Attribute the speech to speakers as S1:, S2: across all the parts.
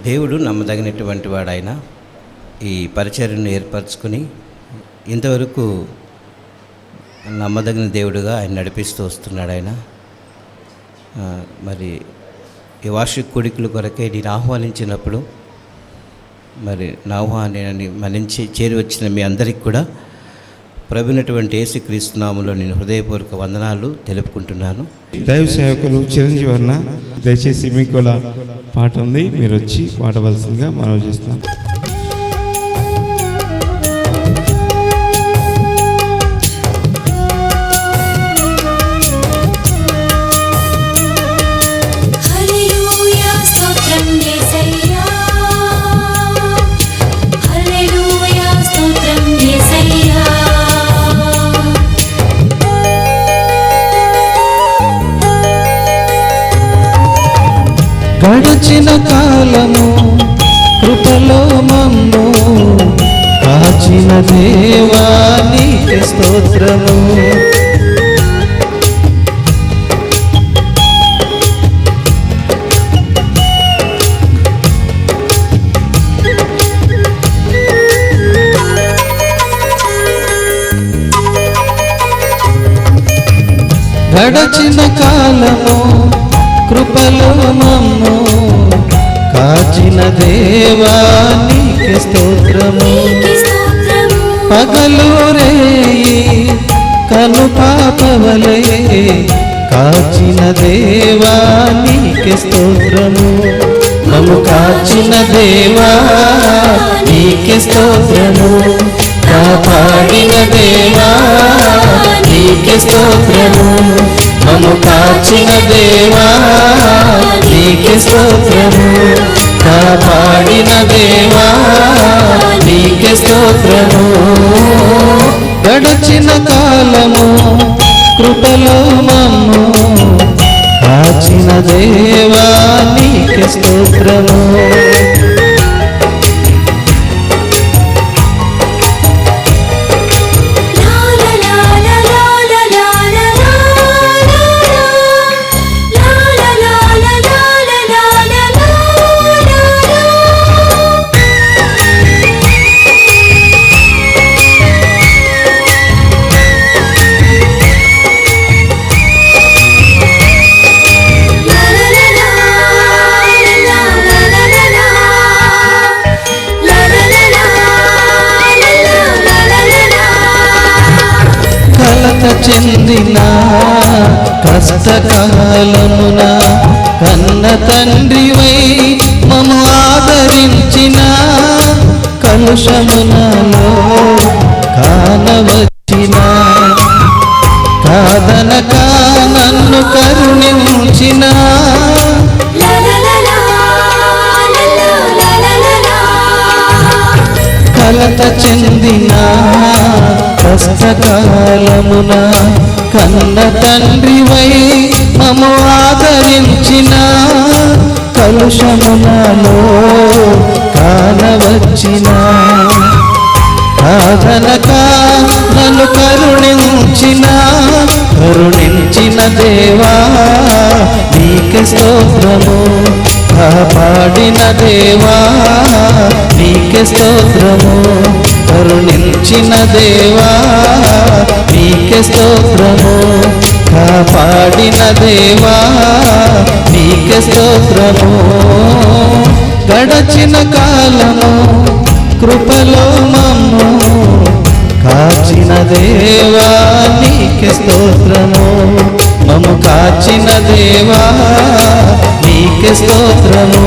S1: దేవుడు నమ్మదగినటువంటి వాడైన ఈ పరిచర్యను ఏర్పరచుకుని ఇంతవరకు నమ్మదగిన దేవుడుగా ఆయన నడిపిస్తూ వస్తున్నాడు. ఆయన మరి ఈ వార్షిక కూడికల కొరకే నేను ఆహ్వానించినప్పుడు మరి నా ఆహ్వానాన్ని మన్నించి చేరి వచ్చిన మీ అందరికీ కూడా ప్రభునటువంటి యేసుక్రీస్తు నామములో నేను హృదయపూర్వక వందనాలు తెలుపుకుంటున్నాను.
S2: దైవ సేవకులు చిరంజీవి అన్న, దయచేసి మీకు కూడా పాట ఉంది, మీరు వచ్చి పాడవలసిందిగా మనవి చేస్తాం.
S3: గడచిన కాలము కృపలో మమ్ము కాచిన దేవా నీకే స్తోత్రము. గడచిన కాలము కృపలో మమ్ము కాచిన దేవా నీకే స్తోత్రము. పగలు రేయి కను పాపవలే కాచిన దేవా నీకే స్తోత్రము. మమ్ము కాచిన దేవా నీకే స్తోత్రము. కాపాడిన దేవా నీకే స్తోత్రము. మమ్ము కాచిన దేవా నీకే స్తోత్రము. కాపాడిన దేవా నీకే స్తోత్రము. గడచిన కాలము కృపలో మమ్ము కాచిన దేవా నీకే స్తోత్రము. చెందిన కష్టకాలమున కన్న తండ్రివై మము ఆదరించిన కలుషమునలో కానవచ్చిన కాదనక నన్ను కరుణించిన కలత చెందిన కష్టకాలమున కన్న తండ్రివై మము ఆదరించిన కలుషమునలో కానవచ్చిన కాదనక నన్ను కరుణించిన దేవా నీకే స్తోత్రము. కాపాడిన దేవా నీకే స్తోత్రము. కరుణించిన దేవా నీకే స్తోత్రము. కాపాడిన దేవా నీకే స్తోత్రము. గడచిన కాలము కృపలో మమ్ము కాచిన దేవా నీకే స్తోత్రము. మమ్ము కాచిన దేవా నీకే స్తోత్రము.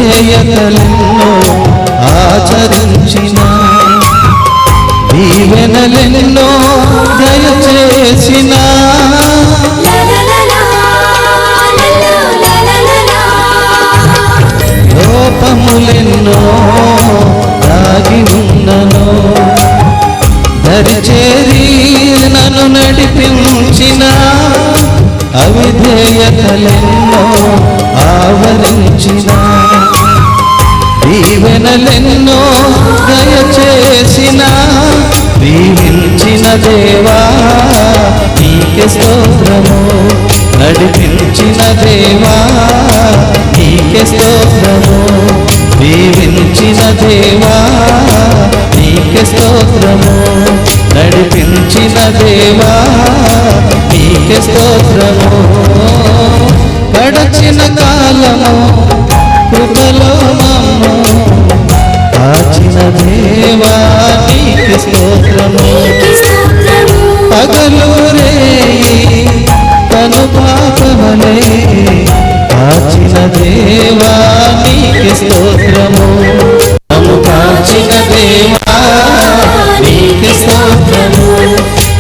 S3: అవిధేయతలెన్నో ఆచరించిన, దీవెనలెన్నో దయచేసిన, లోపములెన్నో దాగి ఉన్నను, దరిచేరి నన్ను నడిపించిన, అవిధేయతలెన్నో ఆవరించిన, దీవెనలెన్నో దయచేసిన, దీవించిన దేవా నీకే స్తోత్రము, నడిపించిన దేవా నీకే స్తోత్రము, దీవించిన దేవా నీకే స్తోత్రము, నడిపించిన దేవా నీకే స్తోత్రము. గడచిన కాలము కృపలో మమ్ము కాచిన దేవా నీకే స్తోత్రము, పగలు రేయి తను పాపమలే కాచిన దేవా నీకే స్తోత్రము, మమ్ము కాచిన దేవా నీకే స్తోత్రము,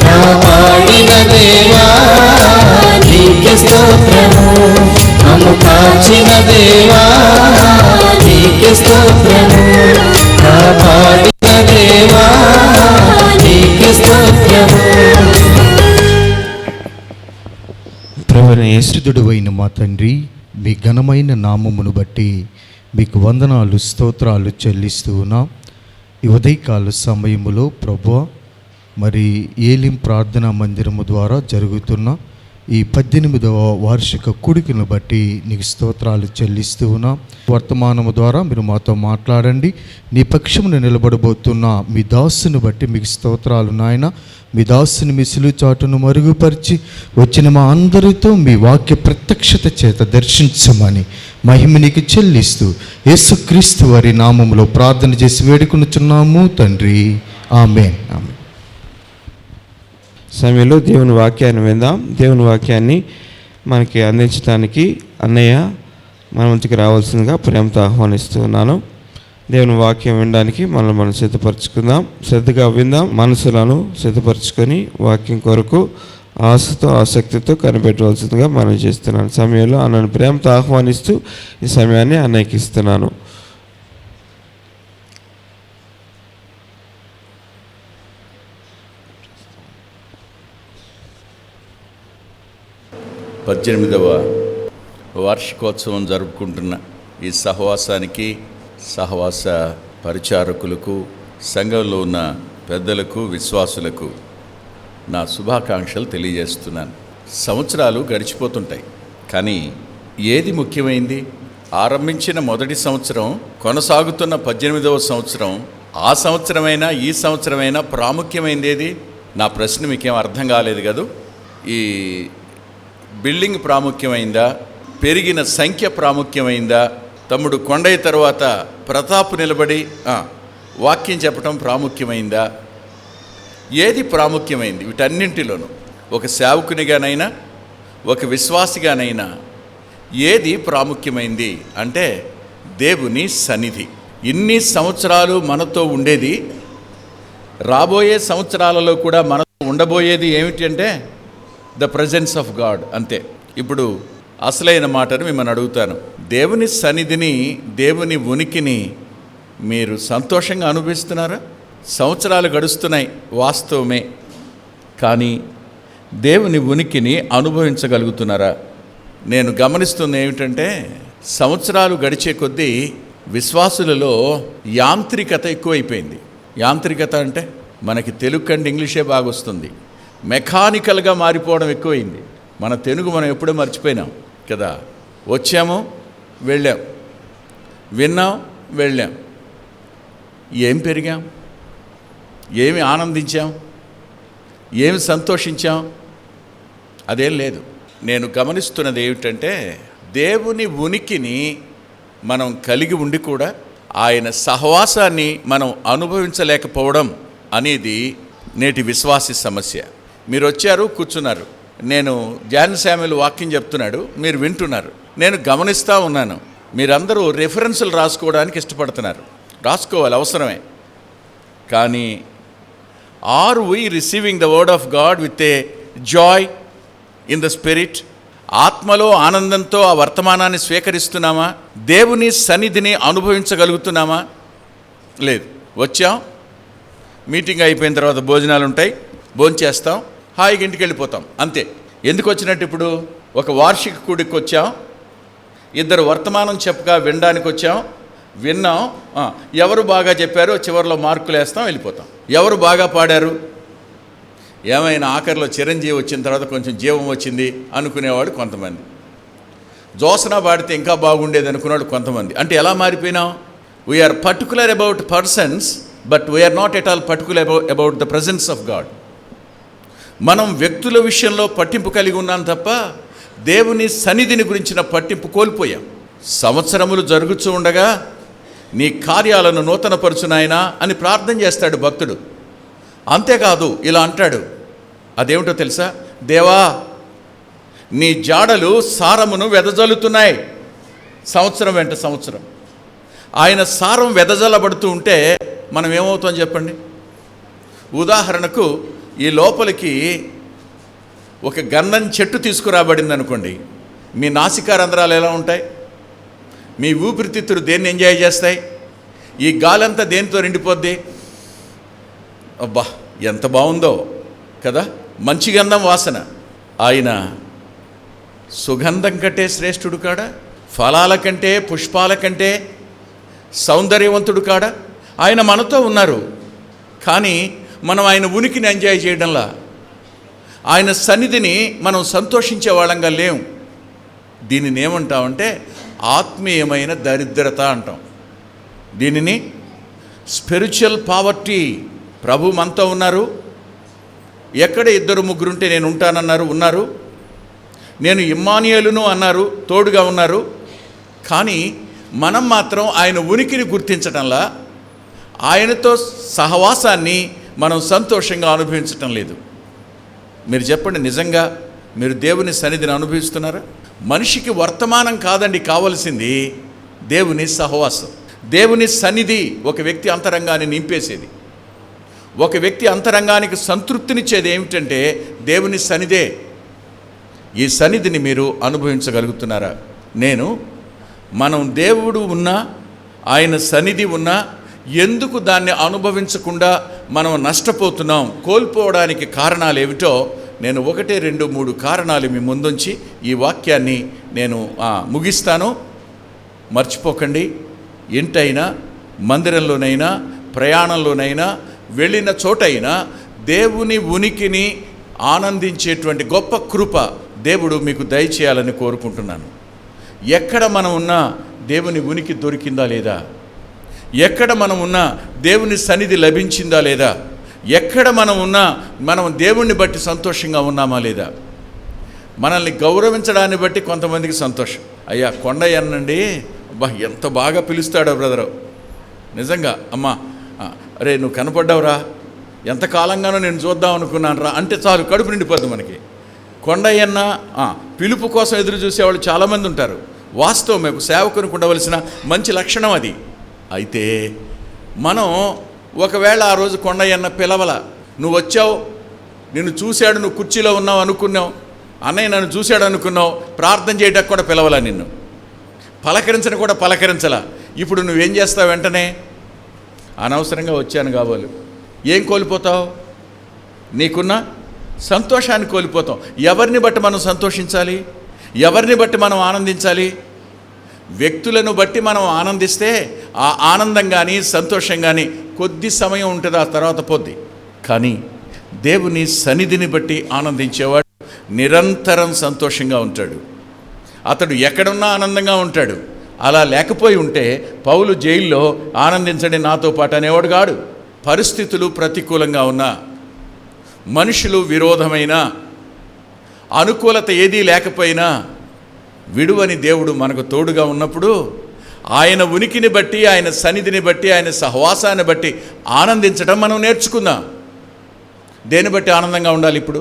S3: కాపాడిన దేవా నీకే స్తోత్రము, మమ్ము కాచిన దేవా నీకే స్తోత్రము, కాపాడిన దేవా నీకే స్తోత్రము.
S2: ప్రభువైన యేసు
S4: పరిశుద్ధుడైన మా తండ్రి, మీ ఘనమైన నామమును బట్టి మీకు వందనాలు స్తోత్రాలు చెల్లిస్తూ ఉన్నాం. ఈ ఉదయకాల సమయములో ప్రభువా, మరి ఏలిం ప్రార్థనా మందిరము ద్వారా జరుగుతున్న ఈ 18వ వార్షిక కూడికను బట్టి నీకు స్తోత్రాలు చెల్లిస్తూ ఉన్నాం. వర్తమానము ద్వారా మీరు మాతో మాట్లాడండి. నీ పక్షమును నిలబడబోతున్న మీ దాసుని బట్టి మీకు స్తోత్రాలు నాయన. మీ దాసుని మీ సిలువ చాటును మరుగుపరిచి వచ్చిన మా అందరితో మీ వాక్య ప్రత్యక్షత చేత దర్శించమని మహిమ నీకు చెల్లిస్తూ యేసుక్రీస్తు వారి నామములో ప్రార్థన చేసి వేడుకొనుచున్నాము తండ్రి, ఆమేన్. ఆమేన్.
S2: సమయంలో దేవుని వాక్యాన్ని విందాం. దేవుని వాక్యాన్ని మనకి అందించడానికి అన్నయ్య మన ముందుకు రావాల్సిందిగా ప్రేమతో ఆహ్వానిస్తున్నాను. దేవుని వాక్యం వినడానికి మనం సిద్ధపరచుకుందాం. శ్రద్ధగా విందాం. మనసులను సిద్ధపరచుకొని వాక్యం కొరకు ఆశతో ఆసక్తితో కనిపెట్టవలసిందిగా మనం చేస్తున్నాను. సమయంలో అన్నను ప్రేమతో ఆహ్వానిస్తూ ఈ సమయాన్ని అన్నయ్యకి ఇస్తున్నాను.
S5: పద్దెనిమిదవ వార్షికోత్సవం జరుపుకుంటున్న ఈ సహవాసానికి, సహవాస పరిచారకులకు, సంఘంలో ఉన్న పెద్దలకు, విశ్వాసులకు నా శుభాకాంక్షలు తెలియజేస్తున్నాను. సంవత్సరాలు గడిచిపోతుంటాయి, కానీ ఏది ముఖ్యమైంది? ఆరంభించిన మొదటి సంవత్సరం, కొనసాగుతున్న 18వ సంవత్సరం, ఆ సంవత్సరమైనా ఈ సంవత్సరమైనా ప్రాముఖ్యమైనది ఏది? నా ప్రశ్న మీకేం అర్థం కాలేదు కదూ? ఈ బిల్డింగ్ ప్రాముఖ్యమైందా? పెరిగిన సంఖ్య ప్రాముఖ్యమైందా? తమ్ముడు కొండయ్య తర్వాత ప్రతాప్ నిలబడి వాక్యం చెప్పడం ప్రాముఖ్యమైందా? ఏది ప్రాముఖ్యమైంది? వీటన్నింటిలోనూ ఒక సేవకునిగానైనా ఒక విశ్వాసిగానైనా ఏది ప్రాముఖ్యమైంది అంటే దేవుని సన్నిధి. ఇన్ని సంవత్సరాలు మనతో ఉండేది, రాబోయే సంవత్సరాలలో కూడా మనతో ఉండబోయేది ఏమిటి అంటే ద ప్రజెన్స్ ఆఫ్ గాడ్, అంతే. ఇప్పుడు అసలైన మాటను మిమ్మల్ని అడుగుతాను. దేవుని సన్నిధిని, దేవుని ఉనికిని మీరు సంతోషంగా అనుభవిస్తున్నారా? సంవత్సరాలు గడుస్తున్నాయి, వాస్తవమే, కానీ దేవుని ఉనికిని అనుభవించగలుగుతున్నారా? నేను గమనిస్తుంది ఏమిటంటే, సంవత్సరాలు గడిచే కొద్దీ విశ్వాసులలో యాంత్రికత ఎక్కువైపోయింది. యాంత్రికత అంటే మనకి తెలుగు కంటే ఇంగ్లీషే బాగా వస్తుంది. మెకానికల్గా మారిపోవడం ఎక్కువైంది. మన తెలుగు మనం ఎప్పుడో మర్చిపోయినాం కదా. వచ్చాము, వెళ్ళాం, విన్నాం, వెళ్ళాం. ఏం పెరిగాం? ఏమి ఆనందించాం? ఏమి సంతోషించాం? అదేం లేదు. నేను గమనిస్తున్నది ఏమిటంటే, దేవుని ఉనికిని మనం కలిగి ఉండి కూడా ఆయన సహవాసాన్ని మనం అనుభవించలేకపోవడం అనేది నేటి విశ్వాసి సమస్య. మీరు వచ్చారు, కూర్చున్నారు, నేను జాన్ శామ్యూల్ వాక్యం చెప్తున్నాడు, మీరు వింటున్నారు, నేను గమనిస్తూ ఉన్నాను. మీరందరూ రెఫరెన్సులు రాసుకోవడానికి ఇష్టపడుతున్నారు, రాసుకోవాలి, అవసరమే. కానీ are we receiving the word of God with a joy in the spirit? ఆత్మలో ఆనందంతో ఆ వర్తమానాన్ని స్వీకరిస్తున్నామా? దేవుని సన్నిధిని అనుభవించగలుగుతున్నామా? లేదు. వచ్చాం, మీటింగ్ అయిపోయిన తర్వాత భోజనాలు ఉంటాయి, భోంచేస్తాం, హాయిగా ఇంటికి వెళ్ళిపోతాం, అంతే. ఎందుకు వచ్చినట్టు? ఇప్పుడు ఒక వార్షిక కూడికి వచ్చాం, ఇద్దరు వర్తమానం చెప్పగా వినడానికి వచ్చాం, విన్నాం, ఎవరు బాగా చెప్పారో చివరిలో మార్కులు వేస్తాం, వెళ్ళిపోతాం. ఎవరు బాగా పాడారు, ఏమైనా ఆఖరిలో చిరంజీవి వచ్చిన తర్వాత కొంచెం జీవం వచ్చింది అనుకునేవాడు కొంతమంది, జోసన పాడితే ఇంకా బాగుండేది అనుకునేవాడు కొంతమంది. అంటే ఎలా మారిపోయినాం? We are particular about persons, but we are not at all particular about the presence of God. మనం వ్యక్తుల విషయంలో పట్టింపు కలిగి ఉన్నాం తప్ప దేవుని సన్నిధిని గురించిన పట్టింపు కోల్పోయాం. సంవత్సరములు జరుగుతూ ఉండగా నీ కార్యాలను నూతనపరచునాయనా అని ప్రార్థన చేస్తాడు భక్తుడు. అంతేకాదు, ఇలా అంటాడు, అదేమిటో తెలుసా? దేవా, నీ జాడలు సారమును వెదజల్లుతున్నాయి. సంవత్సరం వెంట సంవత్సరం ఆయన సారం వెదజల్లబడుతూ ఉంటే మనం ఏమవుతాం చెప్పండి? ఉదాహరణకు, ఈ లోపలికి ఒక గంధం చెట్టు తీసుకురాబడింది అనుకోండి, మీ నాసికారంధ్రాలు ఎలా ఉంటాయి? మీ ఊపిరితిత్తులు దేన్ని ఎంజాయ్ చేస్తాయి? ఈ గాలంతా దేనితో నిండిపోద్ది? అబ్బా ఎంత బాగుందో కదా, మంచి గంధం వాసన. ఆయన సుగంధం కంటే శ్రేష్ఠుడు కాడా? ఫలాల కంటే, పుష్పాల కంటే సౌందర్యవంతుడు కాడా? ఆయన మనతో ఉన్నారు, కానీ మనం ఆయన ఉనికిని ఎంజాయ్ చేయడంలా, ఆయన సన్నిధిని మనం సంతోషించే వాళ్ళంగా లేవు. దీనిని ఏమంటామంటే ఆత్మీయమైన దరిద్రత అంటాం. దీనిని స్పిరిచువల్ పావర్టీ. ప్రభు మనతో ఉన్నారు. ఎక్కడ ఇద్దరు ముగ్గురుంటే నేను ఉంటానన్నారు, ఉన్నారు. నేను ఇమ్మానుయేలును అన్నారు, తోడుగా ఉన్నారు. కానీ మనం మాత్రం ఆయన ఉనికిని గుర్తించటంలా, ఆయనతో సహవాసాన్ని మనం సంతోషంగా అనుభవించటం లేదు. మీరు చెప్పండి, నిజంగా మీరు దేవుని సన్నిధిని అనుభవిస్తున్నారా? మనిషికి వర్తమానం కాదండి కావలసింది, దేవుని సహవాసం. దేవుని సన్నిధి ఒక వ్యక్తి అంతరంగాన్ని నింపేసేది. ఒక వ్యక్తి అంతరంగానికి సంతృప్తినిచ్చేది ఏమిటంటే దేవుని సన్నిధే. ఈ సన్నిధిని మీరు అనుభవించగలుగుతున్నారా? మనం దేవుడు ఉన్నా, ఆయన సన్నిధి ఉన్నా ఎందుకు దాన్ని అనుభవించకుండా మనం నష్టపోతున్నాం, కోల్పోవడానికి కారణాలు ఏమిటో నేను 1, 2, 3 కారణాలు మీ ముందుంచి ఈ వాక్యాన్ని నేను ముగిస్తాను. మర్చిపోకండి. ఇంటైనా, మందిరంలోనైనా, ప్రయాణంలోనైనా, వెళ్ళిన చోటైనా దేవుని ఉనికిని ఆనందించేటువంటి గొప్ప కృప దేవుడు మీకు దయచేయాలని కోరుకుంటున్నాను. ఎక్కడ మనం ఉన్నా దేవుని ఉనికి దొరికిందా లేదా? ఎక్కడ మనం ఉన్నా దేవుని సన్నిధి లభించిందా లేదా? ఎక్కడ మనం ఉన్నా మనం దేవుణ్ణి బట్టి సంతోషంగా ఉన్నామా లేదా? మనల్ని గౌరవించడాన్ని బట్టి కొంతమందికి సంతోషం. అయ్యా కొండయ్య అనండి, అబ్బా ఎంత బాగా పిలుస్తాడో బ్రదరు, నిజంగా అమ్మా, అరే నువ్వు కనపడ్డావురా, ఎంతకాలంగానో నేను చూద్దాం అనుకున్నాను రా అంటే చాలు, కడుపు నిండిపోద్ది మనకి. కొండయ్యన్న పిలుపు కోసం ఎదురు చూసేవాళ్ళు చాలామంది ఉంటారు. వాస్తవం, మీకు సేవకునికి ఉండవలసిన మంచి లక్షణం అది. అయితే మనం ఒకవేళ ఆ రోజు కొండయ్యన్న పిలవల, నువ్వు వచ్చావు, నిన్ను చూశాడు, నువ్వు కుర్చీలో ఉన్నావు అనుకున్నావు, అన్నయ్య నన్ను చూశాడు అనుకున్నావు, ప్రార్థన చేయడానికి కూడా పిలవలా, నిన్ను పలకరించని కూడా పలకరించలా. ఇప్పుడు నువ్వేం చేస్తావు? వెంటనే అనవసరంగా వచ్చాను కాబోలు. ఏం కోల్పోతావు? నీకున్న సంతోషాన్ని కోల్పోతాం. ఎవరిని బట్టి మనం సంతోషించాలి? ఎవరిని బట్టి మనం ఆనందించాలి? వ్యక్తులను బట్టి మనం ఆనందిస్తే ఆ ఆనందం కానీ సంతోషం కానీ కొద్ది సమయం ఉంటుంది, ఆ తర్వాత పోద్ది. కానీ దేవుని సన్నిధిని బట్టి ఆనందించేవాడు నిరంతరం సంతోషంగా ఉంటాడు. అతడు ఎక్కడున్నా ఆనందంగా ఉంటాడు. అలా లేకపోయి ఉంటే పౌలు జైల్లో ఆనందించండి నాతో పాటు అనేవాడు కాడు. పరిస్థితులు ప్రతికూలంగా ఉన్నా, మనుషులు విరోధమైన, అనుకూలత ఏదీ లేకపోయినా విడువని దేవుడు మనకు తోడుగా ఉన్నప్పుడు ఆయన ఉనికిని బట్టి, ఆయన సన్నిధిని బట్టి, ఆయన సహవాసాన్ని బట్టి ఆనందించడం మనం నేర్చుకుందాం. దేని బట్టి ఆనందంగా ఉండాలి? ఇప్పుడు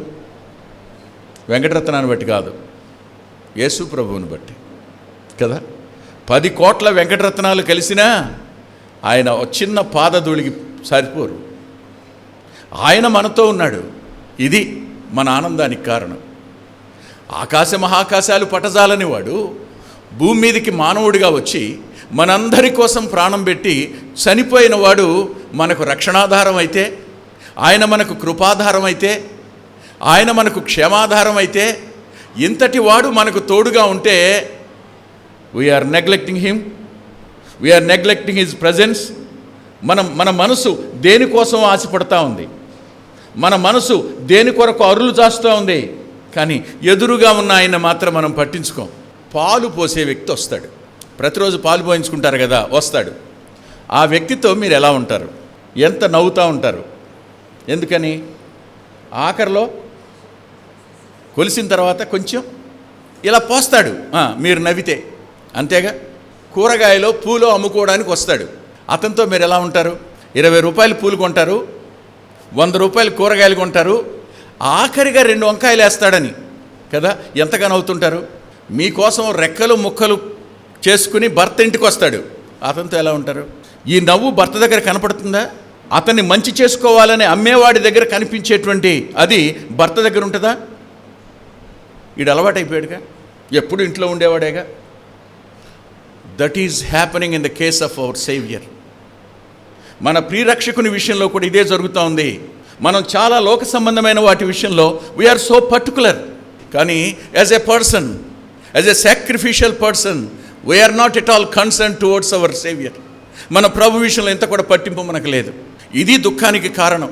S5: వెంకటరత్నాన్ని బట్టి కాదు, యేసు ప్రభువుని బట్టి కదా. 10 కోట్ల వెంకటరత్నాలు కలిసినా ఆయన ఒక చిన్న పాదధూళికి సరిపోరు. ఆయన మనతో ఉన్నాడు. ఇది మన ఆనందానికి కారణం. ఆకాశ మహాకాశాలు పటజాలని వాడు భూమి మీదకి మానవుడిగా వచ్చి మనందరి కోసం ప్రాణం పెట్టి చనిపోయిన వాడు మనకు రక్షణాధారం అయితే, ఆయన మనకు కృపాధారం అయితే, ఆయన మనకు క్షేమాధారం అయితే, ఇంతటి వాడు మనకు తోడుగా ఉంటే we are neglecting him, we are neglecting his presence. మన మనసు దేనికోసం ఆశపడతా ఉంది, మన మనసు దేని కొరకు అరులు చాస్తూ ఉంది, కానీ ఎదురుగా ఉన్న ఆయన మాత్రం మనం పట్టించుకోం. పాలు పోసే వ్యక్తి వస్తాడు, ప్రతిరోజు పాలు పోయించుకుంటారు కదా, వస్తాడు. ఆ వ్యక్తితో మీరు ఎలా ఉంటారు? ఎంత నవ్వుతూ ఉంటారు? ఎందుకని? ఆఖరిలో కొలిసిన తర్వాత కొంచెం ఇలా పోస్తాడు, మీరు నవ్వితే. అంతేగా. కూరగాయలో పూలు అమ్ముకోవడానికి వస్తాడు, అతనితో మీరు ఎలా ఉంటారు? 20 రూపాయలు పూలు కొంటారు, 100 రూపాయలు కూరగాయలు కొంటారు, ఆఖరిగా 2 వంకాయలు వేస్తాడని కదా ఎంతగా నవ్వుతుంటారు? మీకోసం రెక్కలు ముక్కలు చేసుకుని భర్త ఇంటికి వస్తాడు, అతనితో ఎలా ఉంటారు? ఈ నవ్వు భర్త దగ్గర కనపడుతుందా? అతన్ని మంచి చేసుకోవాలని అమ్మేవాడి దగ్గర కనిపించేటువంటి అది భర్త దగ్గర ఉంటుందా? వీడు అలవాటైపోయాడుగా, ఎప్పుడు ఇంట్లో ఉండేవాడేగా. That is happening in the case of our saviour. మన ప్రియరక్షకుని విషయంలో కూడా ఇదే జరుగుతూ ఉంది. మనం చాలా లోక సంబంధమైన వాటి విషయంలో వీఆర్ సో పర్టికులర్, కానీ as a person, as a sacrificial person, we are not at all concern towards our saviour. మన ప్రభు విషయంలో ఎంత కూడా పట్టింపు మనకు లేదు. ఇది దుఃఖానికి కారణం.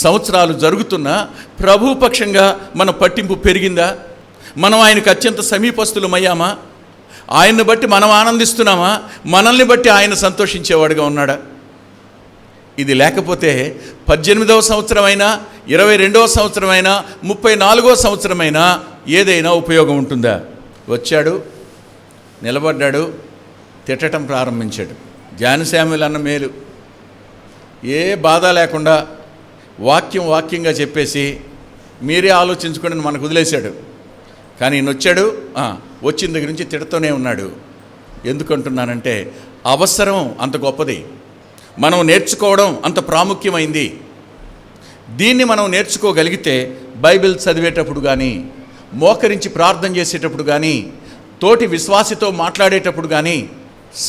S5: సంవత్సరాలు జరుగుతున్నా ప్రభు పక్షంగా మన పట్టింపు పెరిగిందా? మనం ఆయనకు అత్యంత సమీపస్తులమయ్యామా? ఆయన్ని బట్టి మనం ఆనందిస్తున్నామా? మనల్ని బట్టి ఆయన సంతోషించేవాడుగా ఉన్నాడా? ఇది లేకపోతే 18వ సంవత్సరమైనా, 22వ సంవత్సరమైనా, 34వ సంవత్సరమైనా ఏదైనా ఉపయోగం ఉంటుందా? వచ్చాడు, నిలబడ్డాడు, తిట్టడం ప్రారంభించాడు. జానశామ్యులు అన్న మేలు, ఏ బాధ లేకుండా వాక్యంగా చెప్పేసి మీరే ఆలోచించుకోండి మనకు వదిలేశాడు. కానీ ఈయన వచ్చాడు, వచ్చిన దగ్గర నుంచి తిడుతూనే ఉన్నాడు. ఎందుకంటున్నానంటే అవసరం అంత గొప్పది, మనం నేర్చుకోవడం అంత ప్రాముఖ్యమైంది. దీన్ని మనం నేర్చుకోగలిగితే బైబిల్ చదివేటప్పుడు కానీ, మోకరించి ప్రార్థన చేసేటప్పుడు కానీ, తోటి విశ్వాసితో మాట్లాడేటప్పుడు కానీ,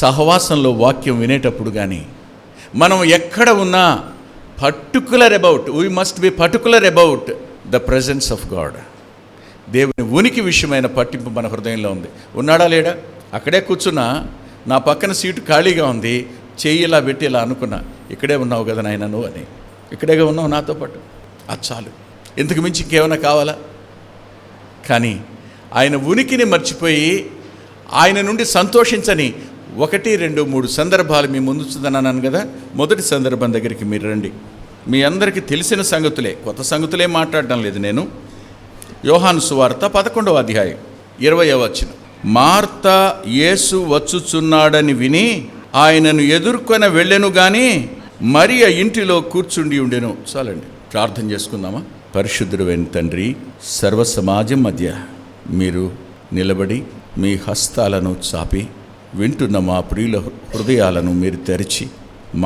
S5: సహవాసంలో వాక్యం వినేటప్పుడు కానీ, మనం ఎక్కడ ఉన్నా we must be particular about the presence of God. దేవుని ఉనికి విషయమైన పట్టింపు మన హృదయంలో ఉంది. ఉన్నాడా లేడా? అక్కడే కూర్చున్నా, నా పక్కన సీటు ఖాళీగా ఉంది, చెయ్యి ఇలా పెట్టి ఇలా అనుకున్నా, ఇక్కడే ఉన్నావు కదా నాయన నువ్వు అని. ఇక్కడేగా ఉన్నావు నాతో పాటు, అది చాలు. ఇంతకు మించి ఇంకేమైనా కావాలా? కానీ ఆయన ఉనికిని మర్చిపోయి ఆయన నుండి సంతోషించని 1, 2, 3 సందర్భాలు మీ ముందు చూదన్నాను కదా. మొదటి సందర్భం దగ్గరికి మీరు రండి. మీ అందరికీ తెలిసిన సంగతులే, కొత్త సంగతులే మాట్లాడడం లేదు నేను. యోహాను సువార్త 11వ అధ్యాయం 20వ వచనం. మార్త యేసు వచ్చుచున్నాడని విని ఆయనను ఎదుర్కొని వెళ్ళెను గాని మరియ ఇంటిలో కూర్చుండి ఉండెను. చాలండి, ప్రార్థన చేసుకుందామా? పరిశుద్ధుడైన తండ్రి, సర్వ సమాజం మధ్య మీరు నిలబడి మీ హస్తాలను చాపి వింటున్న మా ప్రియుల హృదయాలను మీరు తెరిచి,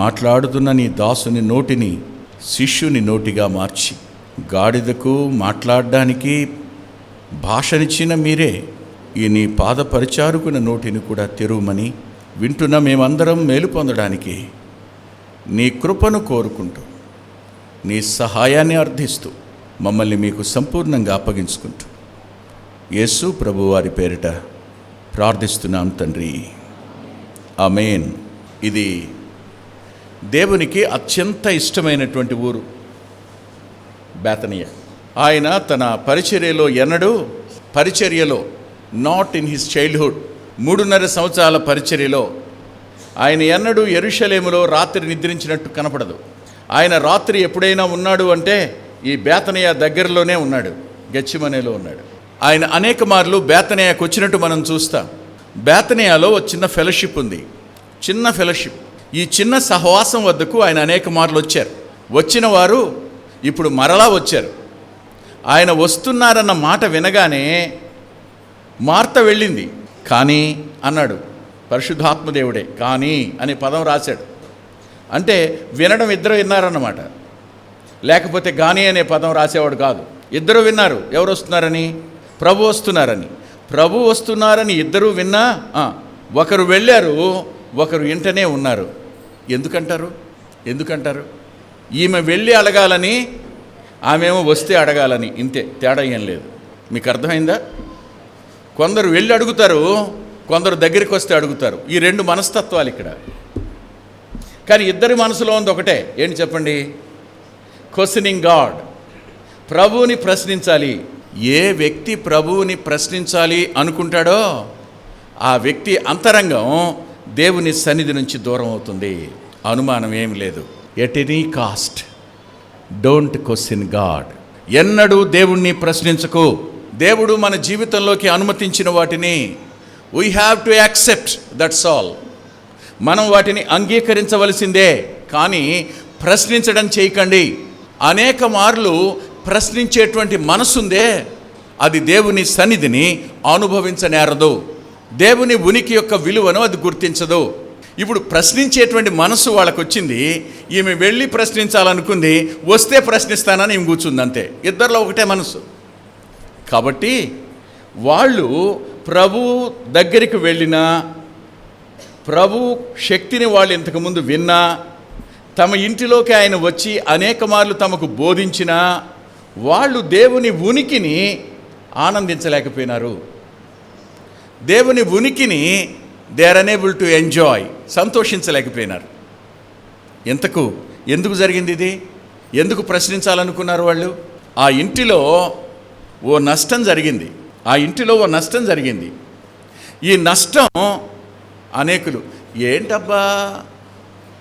S5: మాట్లాడుతున్న నీ దాసుని నోటిని శిష్యుని నోటిగా మార్చి, గాడిదకు మాట్లాడడానికి భాషనిచ్చిన మీరే ఈ నీ పాదపరిచారుకున్న నోటిని కూడా తెరువమని, వింటున్న మేమందరం మేలు పొందడానికి నీ కృపను కోరుకుంటూ, నీ సహాయాన్ని అర్థిస్తూ మమ్మల్ని మీకు సంపూర్ణంగా అప్పగించుకుంటూ యేసు ప్రభువారి పేరిట ప్రార్థిస్తున్నాం తండ్రి, ఆమేన్. ఇది దేవునికి అత్యంత ఇష్టమైనటువంటి ఊరు బేతనియ. ఆయన తన పరిచర్యలో నాట్ ఇన్ హిస్ చైల్డ్హుడ్, 3.5 సంవత్సరాల పరిచర్యలో ఆయన ఎన్నడూ యెరూషలేములో రాత్రి నిద్రించినట్టు కనపడదు. ఆయన రాత్రి ఎప్పుడైనా ఉన్నాడు అంటే ఈ బేతనియ దగ్గరలోనే ఉన్నాడు, గెత్సిమనేలో ఉన్నాడు. ఆయన అనేక మార్లు బేతనియాకు వచ్చినట్టు మనం చూస్తాం. బేతనియాలో ఒక చిన్న ఫెలోషిప్ ఉంది, చిన్న ఫెలోషిప్. ఈ చిన్న సహవాసం వద్దకు ఆయన అనేక మార్లు వచ్చారు. వచ్చిన వారు ఇప్పుడు మరలా వచ్చారు. ఆయన వస్తున్నారన్న మాట వినగానే మార్త వెళ్ళింది. కానీ అన్నాడు, పరిశుద్ధాత్మదేవుడే. కానీ అనే పదం రాశాడు. అంటే వినడం ఇద్దరు విన్నారన్నమాట. లేకపోతే గాని అనే పదం రాసేవాడు కాదు. ఇద్దరు విన్నారు. ఎవరు వస్తున్నారని? ప్రభు వస్తున్నారని. ప్రభు వస్తున్నారని ఇద్దరూ విన్నా ఒకరు వెళ్ళారు, ఒకరు ఇంటనే ఉన్నారు. ఎందుకంటారు? ఈమె వెళ్ళి అడగాలని, ఆమెమో వస్తే అడగాలని. ఇంతే, తేడా ఏం లేదు. మీకు అర్థమైందా? కొందరు వెళ్ళి అడుగుతారు, కొందరు దగ్గరికి వస్తే అడుగుతారు. ఈ రెండు మనస్తత్వాలు ఇక్కడ. కానీ ఇద్దరి మనసులో ఉంది ఒకటే. ఏంటి చెప్పండి? Questioning God. ప్రభువుని ప్రశ్నించాలి. ఏ వ్యక్తి ప్రభువుని ప్రశ్నించాలి అనుకుంటాడో ఆ వ్యక్తి అంతరంగం దేవుని సన్నిధి నుంచి దూరం అవుతుంది. అనుమానం ఏమి లేదు. At any cost don't question God. ఎన్నడూ దేవుణ్ణి ప్రశ్నించకు. దేవుడు మన జీవితంలోకి అనుమతించిన వాటిని we have to accept, that's all. మనం వాటిని అంగీకరించవలసిందే. కానీ ప్రశ్నించడం చేయకండి. అనేక మార్లు ప్రశ్నించేటువంటి మనసుందే, అది దేవుని సన్నిధిని అనుభవించనేరదు. దేవుని ఉనికి యొక్క విలువను అది గుర్తించదు. ఇప్పుడు ప్రశ్నించేటువంటి మనసు వాళ్ళకు వచ్చింది. ఈమె వెళ్ళి ప్రశ్నించాలనుకుంది, వస్తే ప్రశ్నిస్తానని ఈమె కూర్చుంది. అంతే, ఇద్దరిలో ఒకటే మనసు. కాబట్టి వాళ్ళు ప్రభు దగ్గరికి వెళ్ళినా, ప్రభు శక్తిని వాళ్ళు ఇంతకుముందు విన్నా, తమ ఇంటిలోకి ఆయన వచ్చి అనేక మార్లు తమకు బోధించినా, వాళ్ళు దేవుని ఉనికిని ఆనందించలేకపోయినారు. దేవుని ఉనికిని they are unable to enjoy, సంతోషించలేకపోయినారు. ఎందుకు జరిగింది ఇది? ఎందుకు ప్రశ్నించాలనుకున్నారు వాళ్ళు? ఆ ఇంటిలో ఓ నష్టం జరిగింది. ఈ నష్టం అనేకులు, ఏంటబ్బా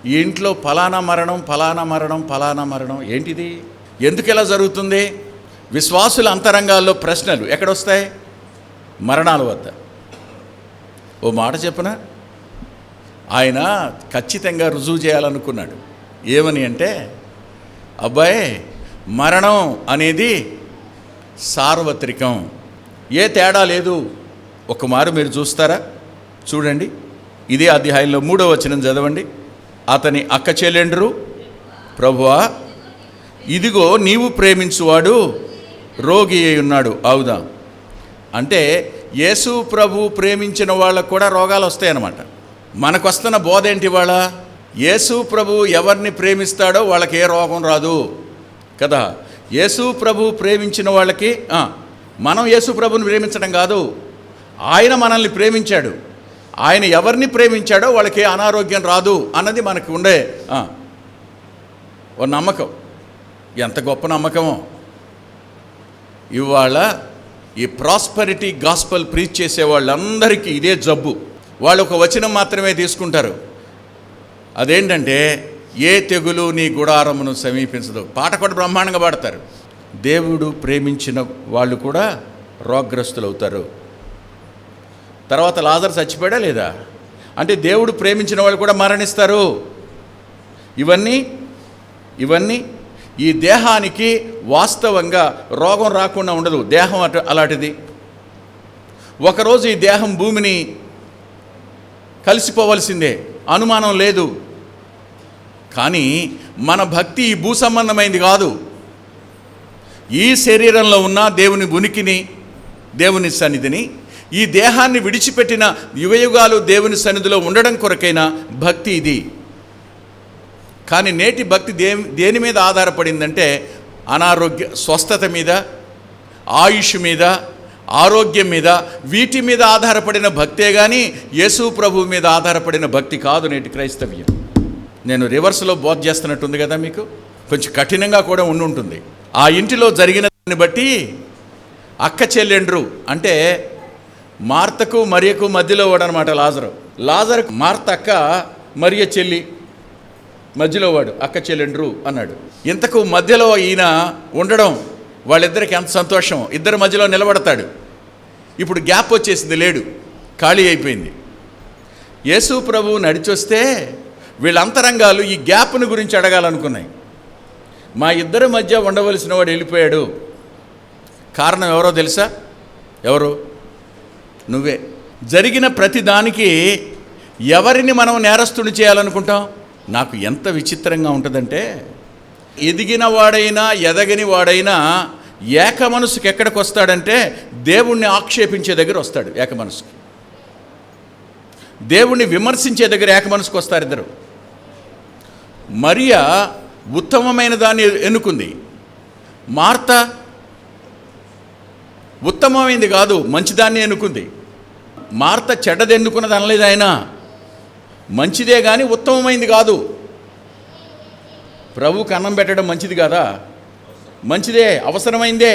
S5: ఈ ఇంట్లో ఫలానా మరణం ఏంటిది? ఎందుకు ఇలా జరుగుతుంది? విశ్వాసుల అంతరంగాల్లో ప్రశ్నలు ఎక్కడొస్తాయి? మరణాల వద్ద. ఓ మాట చెప్పనా, ఆయన ఖచ్చితంగా రుజువు చేయాలనుకున్నాడు. ఏమని అంటే, అబ్బాయి మరణం అనేది సార్వత్రికం, ఏ తేడా లేదు. ఒక మారు మీరు చూస్తారా? చూడండి, ఇదే అధ్యాయంలో 3వ వచనం చదవండి. అతని అక్క చెల్లెండ్రు, ప్రభువా ఇదిగో నీవు ప్రేమించువాడు రోగి అయి ఉన్నాడు, అవుదా? అంటే యేసు ప్రభు ప్రేమించిన వాళ్ళకు కూడా రోగాలు వస్తాయన్నమాట. మనకు వస్తున్న బోధ ఏంటి? వాళ్ళ యేసు ప్రభు ఎవరిని ప్రేమిస్తాడో వాళ్ళకి ఏ రోగం రాదు కదా. యేసు ప్రభు ప్రేమించిన వాళ్ళకి, మనం యేసు ప్రభుని ప్రేమించడం కాదు, ఆయన మనల్ని ప్రేమించాడు. ఆయన ఎవరిని ప్రేమించాడో వాళ్ళకి అనారోగ్యం రాదు అన్నది మనకు ఉండే ఓ నమ్మకం. ఎంత గొప్ప నమ్మకమో! ఇవాళ ఈ ప్రాస్పరిటీ గాస్పల్ ప్రీచ్ చేసే వాళ్ళందరికీ ఇదే జబ్బు. వాళ్ళు ఒక వచనం మాత్రమే తీసుకుంటారు. అదేంటంటే, ఏ తెగులు నీ గుడారమును సమీపించదు. పాట కూడా బ్రహ్మాండంగా పాడతారు. దేవుడు ప్రేమించిన వాళ్ళు కూడా రోగగ్రస్తులు అవుతారు. తర్వాత లాజరు చచ్చిపోయాడా లేదా? అంటే దేవుడు ప్రేమించిన వాళ్ళు కూడా మరణిస్తారు. ఇవన్నీ ఈ దేహానికి వాస్తవంగా రోగం రాకుండా ఉండదు. దేహం అలాంటిది. ఒకరోజు ఈ దేహం భూమిని కలిసిపోవలసిందే, అనుమానం లేదు. కానీ మన భక్తి ఈ భూ సంబంధమైంది కాదు. ఈ శరీరంలో ఉన్న దేవుని ఉనికిని, దేవుని సన్నిధిని, ఈ దేహాన్ని విడిచిపెట్టిన యుగయుగాలు దేవుని సన్నిధిలో ఉండడం కొరకైన భక్తి ఇది. కానీ నేటి భక్తి దేని మీద ఆధారపడిందంటే, అనారోగ్య స్వస్థత మీద, ఆయుష్ మీద, ఆరోగ్యం మీద, వీటి మీద ఆధారపడిన భక్తే కానీ యేసు ప్రభు మీద ఆధారపడిన భక్తి కాదు నేటి క్రైస్తవ్యం. నేను రివర్స్లో బోధ చేస్తున్నట్టుంది కదా మీకు, కొంచెం కఠినంగా కూడా ఉంటుంది. ఆ ఇంటిలో జరిగిన దాన్ని బట్టి అక్క చెల్లెండ్రు అంటే మార్తకు మరియకు మధ్యలో వాడనమాట లాజరు. మార్త అక్క, మరియ చెల్లి, మధ్యలో వాడు అక్క చెల్లెండ్రు అన్నాడు. ఇంతకు మధ్యలో ఈయన ఉండడం వాళ్ళిద్దరికి ఎంత సంతోషం. ఇద్దరి మధ్యలో నిలబడతాడు. ఇప్పుడు గ్యాప్ వచ్చేసింది, లేడు, ఖాళీ అయిపోయింది. యేసు ప్రభువు నడిచొస్తే వీళ్ళ అంతరంగాలు ఈ గ్యాప్ను గురించి అడగాలనుకున్నాయి. మా ఇద్దరి మధ్య ఉండవలసిన వాడు వెళ్ళిపోయాడు. కారణం ఎవరో తెలుసా? ఎవరు? నువ్వే. జరిగిన ప్రతి దానికి ఎవరిని మనం నేరస్తుని చేయాలనుకుంటాం? నాకు ఎంత విచిత్రంగా ఉంటుందంటే, ఎదిగిన వాడైనా ఎదగని వాడైనా ఏక మనసుకి ఎక్కడికి వస్తాడంటే దేవుణ్ణి ఆక్షేపించే దగ్గర వస్తాడు. ఏక మనసుకి, దేవుణ్ణి విమర్శించే దగ్గర ఏక మనసుకు వస్తారు ఇద్దరు. మరియా ఉత్తమమైన దాన్ని ఎన్నుకుంది, మార్త ఉత్తమమైంది కాదు మంచిదాన్ని ఎన్నుకుంది. మార్త చెడ్డది ఎన్నుకున్నది అనలేదు ఆయన, మంచిదే కానీ ఉత్తమమైంది కాదు. ప్రభువుకి అన్నం పెట్టడం మంచిది కాదా? మంచిదే, అవసరమైందే,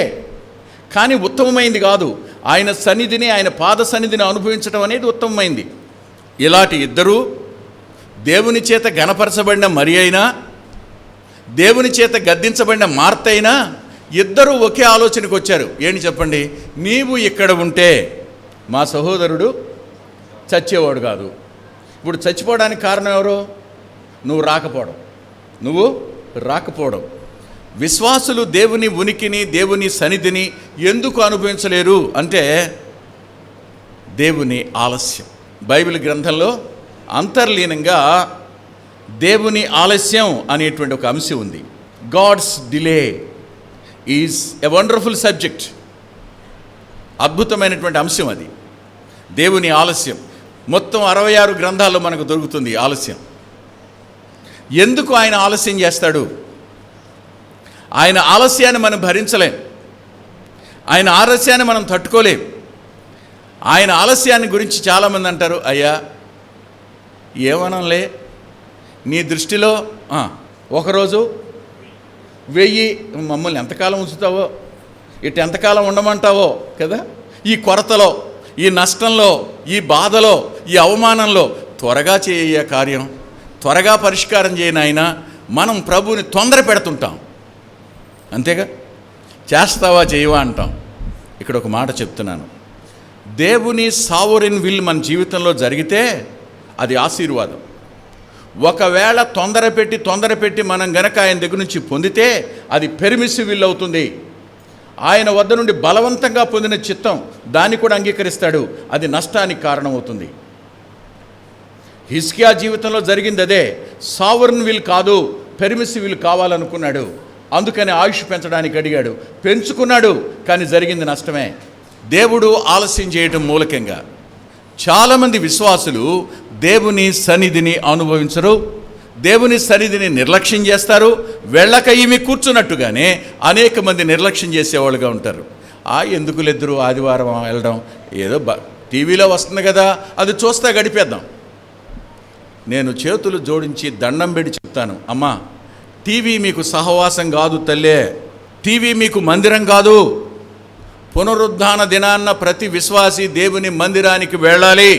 S5: కానీ ఉత్తమమైంది కాదు. ఆయన సన్నిధిని, ఆయన పాద సన్నిధిని అనుభవించడం అనేది ఉత్తమమైంది. ఇలాంటి ఇద్దరూ దేవుని చేత గణపరచబడిన మరి అయినా, దేవుని చేత గద్దించబడిన మార్త అయినా ఇద్దరూ ఒకే ఆలోచనకు వచ్చారు. ఏంటి చెప్పండి? నీవు ఇక్కడ ఉంటే మా సహోదరుడు చచ్చేవాడు కాదు. ఇప్పుడు చచ్చిపోవడానికి కారణం ఎవరు? నువ్వు రాకపోవడం. విశ్వాసులు దేవుని ఉనికిని, దేవుని సన్నిధిని ఎందుకు అనుభవించలేరు అంటే దేవుని ఆలస్యం. బైబిల్ గ్రంథంలో అంతర్లీనంగా దేవుని ఆలస్యం అనేటువంటి ఒక అంశం ఉంది. God's delay is a wonderful subject. అద్భుతమైనటువంటి అంశం అది, దేవుని ఆలస్యం. మొత్తం 66 గ్రంథాల్లో మనకు దొరుకుతుంది ఆలస్యం. ఎందుకు ఆయన ఆలస్యం చేస్తాడు? ఆయన ఆలస్యాన్ని మనం భరించలేం, ఆయన ఆలస్యాన్ని మనం తట్టుకోలేం. ఆయన ఆలస్యాన్ని గురించి చాలామంది అంటారు, అయ్యా ఏమనంలే, నీ దృష్టిలో ఒకరోజు 1000 మమ్మల్ని ఎంతకాలం ఉంచుతావో, ఇటు ఎంతకాలం ఉండమంటావో కదా. ఈ కొరతలో, ఈ నష్టంలో, ఈ బాధలో, ఈ అవమానంలో త్వరగా చేయ కార్యం, త్వరగా పరిష్కారం చేయని ఆయన. మనం ప్రభువుని తొందర పెడుతుంటాం, అంతేగా. చేస్తావా చేయవా అంటాం. ఇక్కడ ఒక మాట చెప్తున్నాను, దేవుని సావరిన్ విల్ మన జీవితంలో జరిగితే అది ఆశీర్వాదం. ఒకవేళ తొందర పెట్టి మనం గనక ఆయన దగ్గర నుంచి పొందితే అది పెర్మిసివ్ విల్ అవుతుంది. ఆయన వద్ద నుండి బలవంతంగా పొందిన చిత్తం దాన్ని కూడా అంగీకరిస్తాడు, అది నష్టానికి కారణమవుతుంది. హిజ్కియా జీవితంలో జరిగింది అదే. సావరిన్ విల్ కాదు, పెర్మిసివ్ విల్ కావాలనుకున్నాడు. అందుకని ఆయుష్ పెంచడానికి అడిగాడు, పెంచుకున్నాడు, కానీ జరిగింది నష్టమే. దేవుడు ఆలస్యం చేయటం మూలకంగా చాలామంది విశ్వాసులు దేవుని సన్నిధిని అనుభవించరు, దేవుని సన్నిధిని నిర్లక్ష్యం చేస్తారు. వెళ్ళక ఈమె కూర్చున్నట్టుగానే అనేక మంది నిర్లక్ష్యం చేసేవాళ్ళుగా ఉంటారు. ఎందుకు లెద్దరు ఆదివారం వెళ్ళడం, ఏదో టీవీలో వస్తుంది కదా, అది చూస్తా గడిపేద్దాం. నేను చేతులు జోడించి దండం పెట్టి చెప్తాను, అమ్మా టీవీ మీకు సహవాసం కాదు తల్లే, టీవీ మీకు మందిరం కాదు. పునరుద్ధాన దినాన్న ప్రతి విశ్వాసి దేవుని మందిరానికి వెళ్ళాలి.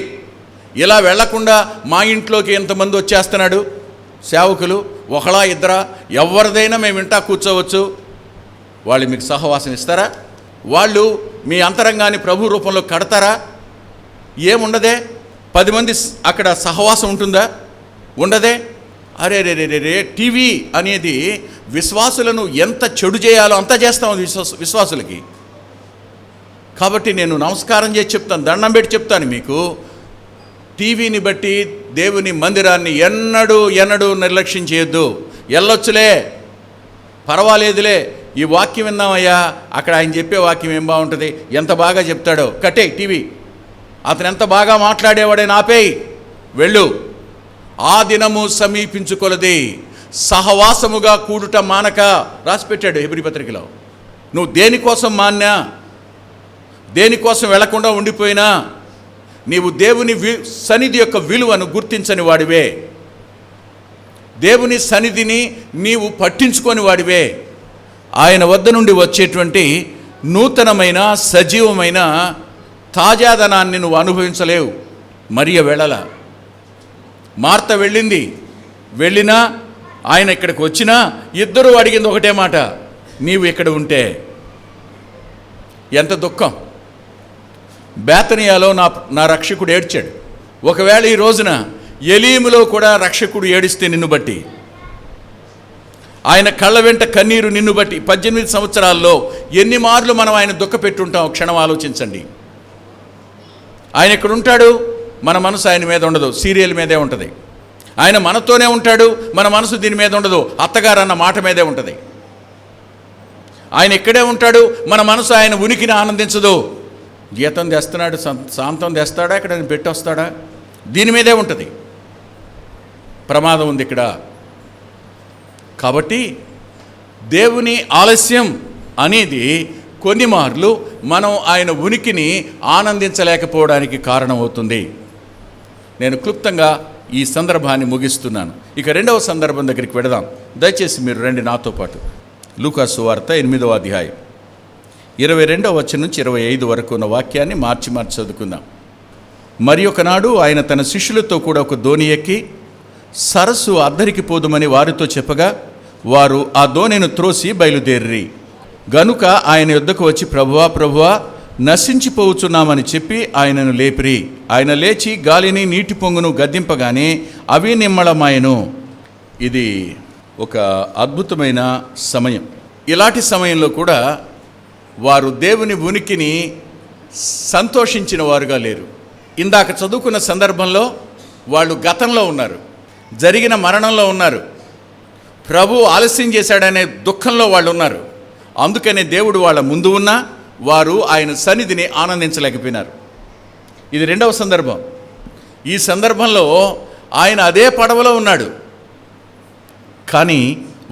S5: ఇలా వెళ్లకుండా మా ఇంట్లోకి ఎంతమంది వచ్చేస్తున్నాడు సేవకులు, ఒకలా ఇద్దరా, ఎవరిదైనా మేము ఇంటా కూర్చోవచ్చు. వాళ్ళు మీకు సహవాసం ఇస్తారా? వాళ్ళు మీ అంతరంగాన్ని ప్రభు రూపంలో కడతారా? ఏముండదే. 10 మంది అక్కడ సహవాసం ఉంటుందా? ఉండదే. అరే రే రే రే టీవీ అనేది విశ్వాసులను ఎంత చెడు చేయాలో అంత చేస్తాం విశ్వాసులకి. కాబట్టి నేను నమస్కారం చేసి చెప్తాను, దండం పెట్టి చెప్తాను మీకు, టీవీని బట్టి దేవుని మందిరాన్ని ఎన్నడూ నిర్లక్ష్యం చేయొద్దు. వెళ్ళొచ్చులే, పర్వాలేదులే, ఈ వాక్యం విన్నామయ్యా, అక్కడ ఆయన చెప్పే వాక్యం ఏం బాగుంటుంది, ఎంత బాగా చెప్తాడో, కట్టేయి టీవీ, అతను ఎంత బాగా మాట్లాడేవాడని ఆపేయి, వెళ్ళు. ఆ దినము సమీపించుకొలది, సహవాసముగా కూడుట మానక రాసిపెట్టాడు హెబ్రీ పత్రికలో. నువ్వు దేనికోసం మాన్నా, దేనికోసం వెళ్లకుండా ఉండిపోయినా, నీవు దేవుని సన్నిధి యొక్క విలువను గుర్తించని వాడివే, దేవుని సన్నిధిని నీవు పట్టించుకొని వాడివే. ఆయన వద్ద నుండి వచ్చేటువంటి నూతనమైన సజీవమైన తాజాదనాన్ని నువ్వు అనుభవించలేవు. మరియ వెళ్ళల, మార్త వెళ్ళినా ఆయన ఇక్కడికి వచ్చినా ఇద్దరూ అడిగింది ఒకటే మాట, నీవు ఇక్కడ ఉంటే. ఎంత దుఃఖం. బేతనియాలో నా రక్షకుడు ఏడ్చాడు. ఒకవేళ ఈ రోజున ఎలీములో కూడా రక్షకుడు ఏడిస్తే నిన్ను బట్టి, ఆయన కళ్ళ వెంట కన్నీరు నిన్ను బట్టి, 18 సంవత్సరాల్లో ఎన్ని మార్లు మనం ఆయన దుఃఖ పెట్టుంటాం క్షణం ఆలోచించండి. ఆయన ఇక్కడ ఉంటాడు, మన మనసు ఆయన మీద ఉండదు, సీరియల్ మీదే ఉంటుంది. ఆయన మనతోనే ఉంటాడు, మన మనసు దీని మీద ఉండదు, అత్తగారు అన్న మాట మీదే ఉంటుంది. ఆయన ఇక్కడే ఉంటాడు, మన మనసు ఆయన ఉనికిని ఆనందించదు. జీతం తెస్తున్నాడు, శాంతం తెస్తాడా, ఇక్కడ పెట్టి వస్తాడా, దీని మీదే ఉంటుంది. ప్రమాదం ఉంది ఇక్కడ. కాబట్టి దేవుని ఆలస్యం అనేది కొన్ని మార్లు మనం ఆయన ఉనికిని ఆనందించలేకపోవడానికి కారణమవుతుంది. నేను క్లుప్తంగా ఈ సందర్భాన్ని ముగిస్తున్నాను. ఇక రెండవ సందర్భం దగ్గరికి వెడదాం. దయచేసి మీరు రండి నాతో పాటు. లూకా సువార్త 8వ అధ్యాయం 22వ వచనం నుంచి 25 వరకు ఉన్న వాక్యాన్ని మార్చి చదువుకుందాం. మరి ఒకనాడు ఆయన తన శిష్యులతో కూడా ఒక దోణి ఎక్కి సరస్సు అద్దరికి పోదుమని వారితో చెప్పగా వారు ఆ దోణిని త్రోసి బయలుదేరి. గనుక ఆయన యొద్దకు వచ్చి, ప్రభువా ప్రభువా, నశించిపోవచ్చున్నామని చెప్పి ఆయనను లేపిరి. ఆయన లేచి గాలిని నీటి పొంగును గద్దింపగానే అవి నిమ్మళమాయెను. ఇది ఒక అద్భుతమైన సమయం. ఇలాంటి సమయంలో కూడా వారు దేవుని ఉనికిని సంతోషించిన వారుగా లేరు. ఇందాక చదువుకున్న సందర్భంలో వాళ్ళు గతంలో ఉన్నారు, జరిగిన మరణంలో ఉన్నారు, ప్రభు ఆలస్యం చేశాడనే దుఃఖంలో వాళ్ళు ఉన్నారు. అందుకనే దేవుడు వాళ్ళ ముందు ఉన్నా వారు ఆయన సన్నిధిని ఆనందించలేకపోయినారు. ఇది రెండవ సందర్భం. ఈ సందర్భంలో ఆయన అదే పడవలో ఉన్నాడు, కానీ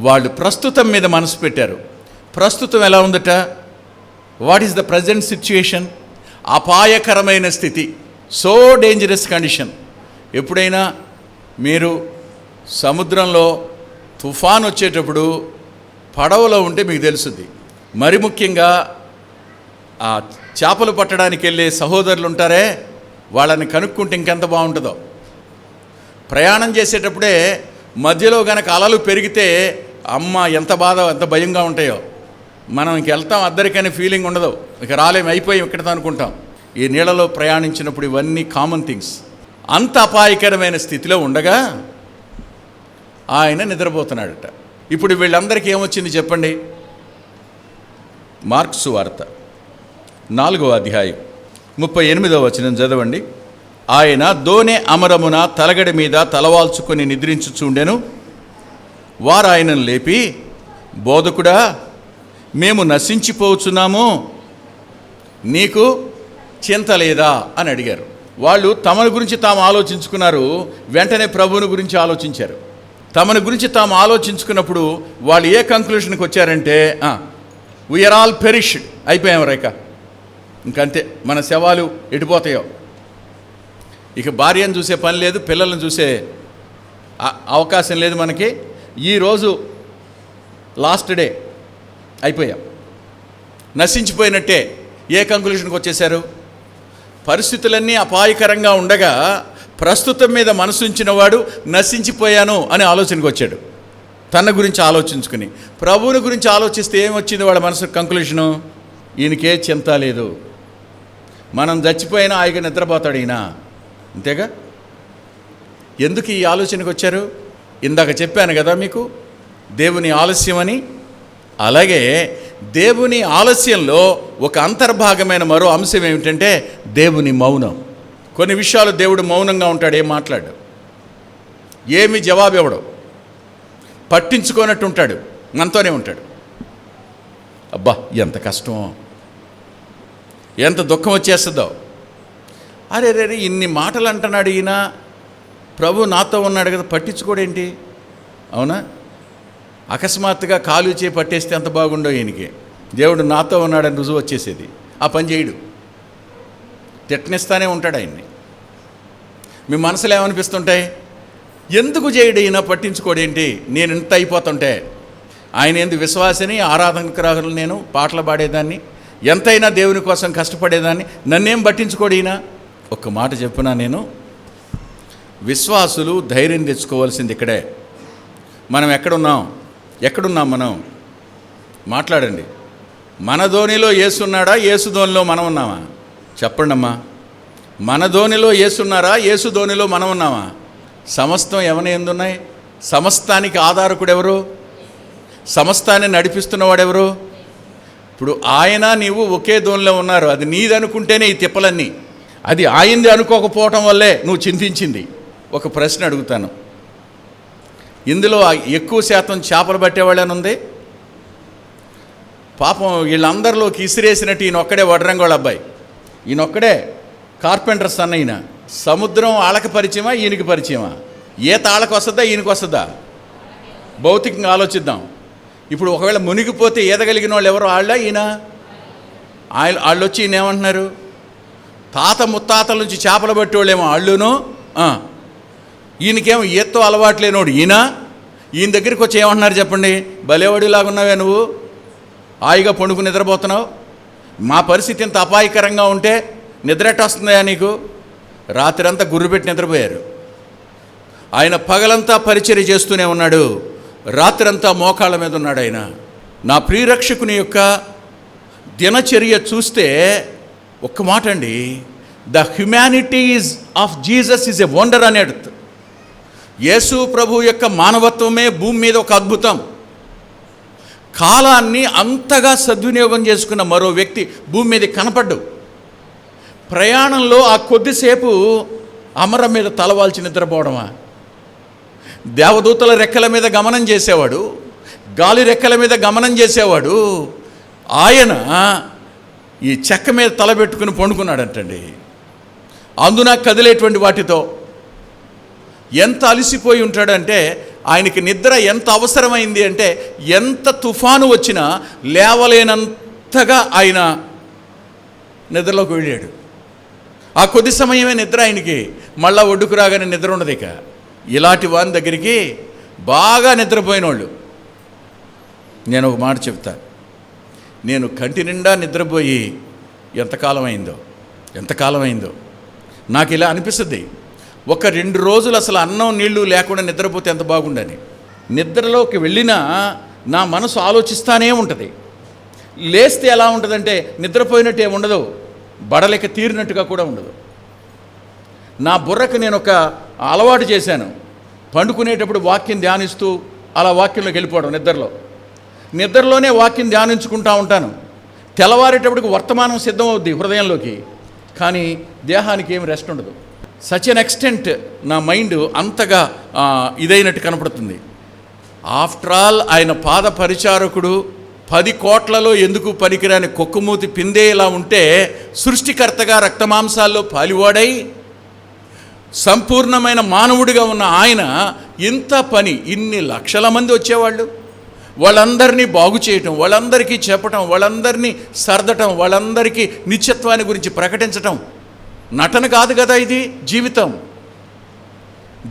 S5: వాళ్ళు ప్రస్తుతం మీద మనసు పెట్టారు. ప్రస్తుతం ఎలా ఉందట? What is the present situation? అపాయకరమైన స్థితి, సో డేంజరస్ కండిషన్. ఎప్పుడైనా మీరు సముద్రంలో తుఫాన్ వచ్చేటప్పుడు పడవలో ఉంటే మీకు తెలుస్తుంది. మరి ముఖ్యంగా ఆ చేపలు పట్టడానికి వెళ్ళే సహోదరులు ఉంటారే, వాళ్ళని కనుక్కుంటే ఇంకెంత బాగుంటుందో. ప్రయాణం చేసేటప్పుడే మధ్యలో గనక అలలు పెరిగితే అమ్మ ఎంత బాధ, ఎంత భయంగా ఉంటాయో. మనం ఇంక వెళ్తాం అద్దరికనే ఫీలింగ్ ఉండదు, ఇక రాలేం, అయిపోయాం ఇక్కడతో అనుకుంటాం. ఈ నీళ్ళలో ప్రయాణించినప్పుడు ఇవన్నీ కామన్ థింగ్స్. అంత అపాయకరమైన స్థితిలో ఉండగా ఆయన నిద్రపోతున్నాడట. ఇప్పుడు వీళ్ళందరికీ ఏమొచ్చింది చెప్పండి? మార్కు సువార్త 4వ అధ్యాయం 38వ వచనం చదవండి. ఆయన దోణె అమరమున తలగడి మీద తలవాల్చుకొని నిద్రించుచుండెను. వారు ఆయనను లేపి, బోధకుడా, మేము నశించిపోతున్నాము, నీకు చింత లేదా అని అడిగారు. వాళ్ళు తమను గురించి తాము ఆలోచించుకున్నారు, వెంటనే ప్రభువుని గురించి ఆలోచించారు. తమను గురించి తాము ఆలోచించుకున్నప్పుడు వాళ్ళు ఏ కంక్లూషన్కి వచ్చారంటే, వీఆర్ ఆల్ పెరిష్డ్, అయిపోయాం రేఖ, ఇంకంతే, మన శవాలు ఎడిపోతాయో. ఇక భార్యను చూసే పని లేదు, పిల్లలను చూసే అవకాశం లేదు మనకి. ఈరోజు లాస్ట్ డే, అయిపోయాం, నశించిపోయినట్టే. ఏ కంక్లూషన్కి వచ్చేశారు? పరిస్థితులన్నీ అపాయకరంగా ఉండగా ప్రస్తుతం మీద మనసుంచిన వాడు నశించిపోయాను అనే ఆలోచనకు వచ్చాడు. తన గురించి ఆలోచించుకుని ప్రభువుని గురించి ఆలోచిస్తే ఏమొచ్చింది వాళ్ళ మనసు కంక్లూషను? ఈయనకే చింత లేదు, మనం చచ్చిపోయినా ఆయన నిద్రపోతాడు ఈయన, అంతేగా. ఎందుకు ఈ ఆలోచనకు వచ్చారు? ఇందాక చెప్పాను కదా మీకు, దేవుని ఆలస్యం అని. అలాగే దేవుని ఆలస్యంలో ఒక అంతర్భాగమైన మరో అంశం ఏమిటంటే దేవుని మౌనం. కొన్ని విషయాలు దేవుడు మౌనంగా ఉంటాడు, ఏం మాట్లాడు, ఏమి జవాబు ఇవ్వడు, పట్టించుకోనట్టు ఉంటాడు, మనతోనే ఉంటాడు. అబ్బా ఎంత కష్టమో, ఎంత దుఃఖం వచ్చేస్తుందో. అరే రే ఇన్ని మాటలు అంటున్నాడు ఈయన, ప్రభు నాతో ఉన్నాడు కదా, పట్టించుకోడేంటి? అవునా? అకస్మాత్తుగా కాలు చేయి పట్టేస్తే ఎంత బాగుండో ఈయనకి. దేవుడు నాతో ఉన్నాడని రుజువు వచ్చేసేది. ఆ పని చేయడు, తిట్టనిస్తానే ఉంటాడు ఆయన్ని. మీ మనసులో ఏమనిపిస్తుంటాయి? ఎందుకు చేయడు ఈయన, పట్టించుకోడేంటి, నేను ఇంత అయిపోతుంటే. ఆయన ఎందుకు విశ్వాసిని, ఆరాధనకురాలు, నేను పాటలు పాడేదాన్ని, ఎంతైనా దేవుని కోసం కష్టపడేదాన్ని, నన్నేం పట్టించుకోడు ఈయన. ఒక్క మాట చెప్పునా, నేను విశ్వాసులు ధైర్యం తెచ్చుకోవాల్సింది ఇక్కడే. మనం ఎక్కడున్నాం మనం? మాట్లాడండి. మన ధోనిలో యేసున్నాడా, యేసు ధోనిలో మనం ఉన్నామా? చెప్పండి అమ్మా. మన ధోనిలో యేసున్నారా, యేసు ధోనిలో మనం ఉన్నామా? సమస్తం ఎవరి ఎందున్నాయి? సమస్తానికి ఆధారకుడు ఎవరు? సమస్తాన్ని నడిపిస్తున్నవాడెవరు? ఇప్పుడు ఆయన నీవు ఒకే ధోనిలో ఉన్నారు. అది నీదనుకుంటేనే ఈ తిప్పలన్నీ. అది ఆయింది అనుకోకపోవటం వల్లే నువ్వు చింతించింది. ఒక ప్రశ్న అడుగుతాను, ఇందులో ఎక్కువ శాతం చేపలు పట్టేవాళ్ళని ఉంది? పాపం వీళ్ళందరిలోకి ఇసిరేసినట్టు ఈయనొక్కడే వడ్రంగోళ్ళ అబ్బాయి, ఈయనొక్కడే కార్పెంటర్స్ అన్న. ఈయన సముద్రం ఆళ్ళకి పరిచయమా ఈయనకి పరిచయమా? ఈత ఆళ్ళకి వస్తుందా ఈయనకి వస్తుందా? భౌతికంగా ఆలోచిద్దాం. ఇప్పుడు ఒకవేళ మునిగిపోతే ఈదగలిగిన వాళ్ళు ఎవరు? ఈయన వాళ్ళు వచ్చి ఈయన ఏమంటున్నారు? తాత ముత్తాతల నుంచి చేపలు పట్టేవాళ్ళేమో వాళ్ళును, ఈయనకేమో ఈతతో అలవాటు లేనోడు ఈయన దగ్గరికి వచ్చి ఏమంటున్నారు చెప్పండి? భలేవాడిలాగున్నావే నువ్వు, హాయిగా పండుకుని నిద్రపోతున్నావు, మా పరిస్థితి ఇంత అపాయకరంగా ఉంటే నిద్రెట్ట వస్తుందా నీకు? రాత్రి అంతా గుర్రు పెట్టి నిద్రపోయారు. ఆయన పగలంతా పరిచర్య చేస్తూనే ఉన్నాడు, రాత్రంతా మోకాళ్ళ మీద ఉన్నాడు ఆయన. నా ప్రియరక్షకుని యొక్క దినచర్య చూస్తే ఒక్క మాట అండి, the humanities of Jesus is a wonder అని అడుగుతుంది. యేసు ప్రభు యొక్క మానవత్వమే భూమి మీద ఒక అద్భుతం. కాలాన్ని అంతగా సద్వినియోగం చేసుకున్న మరో వ్యక్తి భూమి మీద కనపడ్డు. ప్రయాణంలో ఆ కొద్దిసేపు అమరం మీద తలవాల్చి నిద్రపోవడమా? దేవదూతల రెక్కల మీద గమనం చేసేవాడు, గాలి రెక్కల మీద గమనం చేసేవాడు, ఆయన ఈ చెక్క మీద తలబెట్టుకుని పండుకున్నాడంటండి. అందున కదిలేటువంటి వాటితో ఎంత అలసిపోయి ఉంటాడంటే, ఆయనకి నిద్ర ఎంత అవసరమైంది అంటే, ఎంత తుఫాను వచ్చినా లేవలేనంతగా ఆయన నిద్రలోకి వెళ్ళాడు. ఆ కొద్ది సమయమే నిద్ర ఆయనకి, మళ్ళా ఒడ్డుకు రాగానే నిద్ర ఉండదు. ఇక ఇలాంటి వారి దగ్గరికి బాగా నిద్రపోయిన వాళ్ళు, నేను ఒక మాట చెప్తా, నేను కంటి నిండా నిద్రపోయి ఎంతకాలం అయిందో నాకు ఇలా అనిపిస్తుంది. ఒక 2 రోజులు అసలు అన్నం నీళ్లు లేకుండా నిద్రపోతే ఎంత బాగుండని. నిద్రలోకి వెళ్ళినా నా మనసు ఆలోచిస్తానే ఉంటుంది. లేస్తే ఎలా ఉంటుందంటే నిద్రపోయినట్టు ఏమి ఉండదు, బడలేక తీరినట్టుగా కూడా ఉండదు. నా బుర్రకు నేను ఒక అలవాటు చేశాను, పండుకునేటప్పుడు వాక్యం ధ్యానిస్తూ అలా వాక్యంలోకి వెళ్ళిపోవడం. నిద్రలోనే వాక్యం ధ్యానించుకుంటూ ఉంటాను. తెల్లవారేటప్పటికి వర్తమానం సిద్ధం అవుద్ది హృదయంలోకి, కానీ దేహానికి ఏమి రెస్ట్ ఉండదు. సచ్ ఎన్ ఎక్స్టెంట్ నా మైండ్ అంతగా ఇదైనట్టు కనపడుతుంది. ఆఫ్టర్ ఆల్ ఆయన పాద పరిచారకుడు 10 కోట్లలో ఎందుకు పనికిరాని కుక్కమూతి పిందే ఇలా ఉంటే, సృష్టికర్తగా రక్తమాంసాల్లో పాలివాడై సంపూర్ణమైన మానవుడిగా ఉన్న ఆయన ఇంత పని, ఇన్ని లక్షల మంది వచ్చేవాళ్ళు, వాళ్ళందరినీ బాగు చేయటం, వాళ్ళందరికీ చెప్పటం, వాళ్ళందరినీ సర్దటం, వాళ్ళందరికీ నిత్యత్వాన్ని గురించి ప్రకటించటం నటన కాదు కదా, ఇది జీవితం.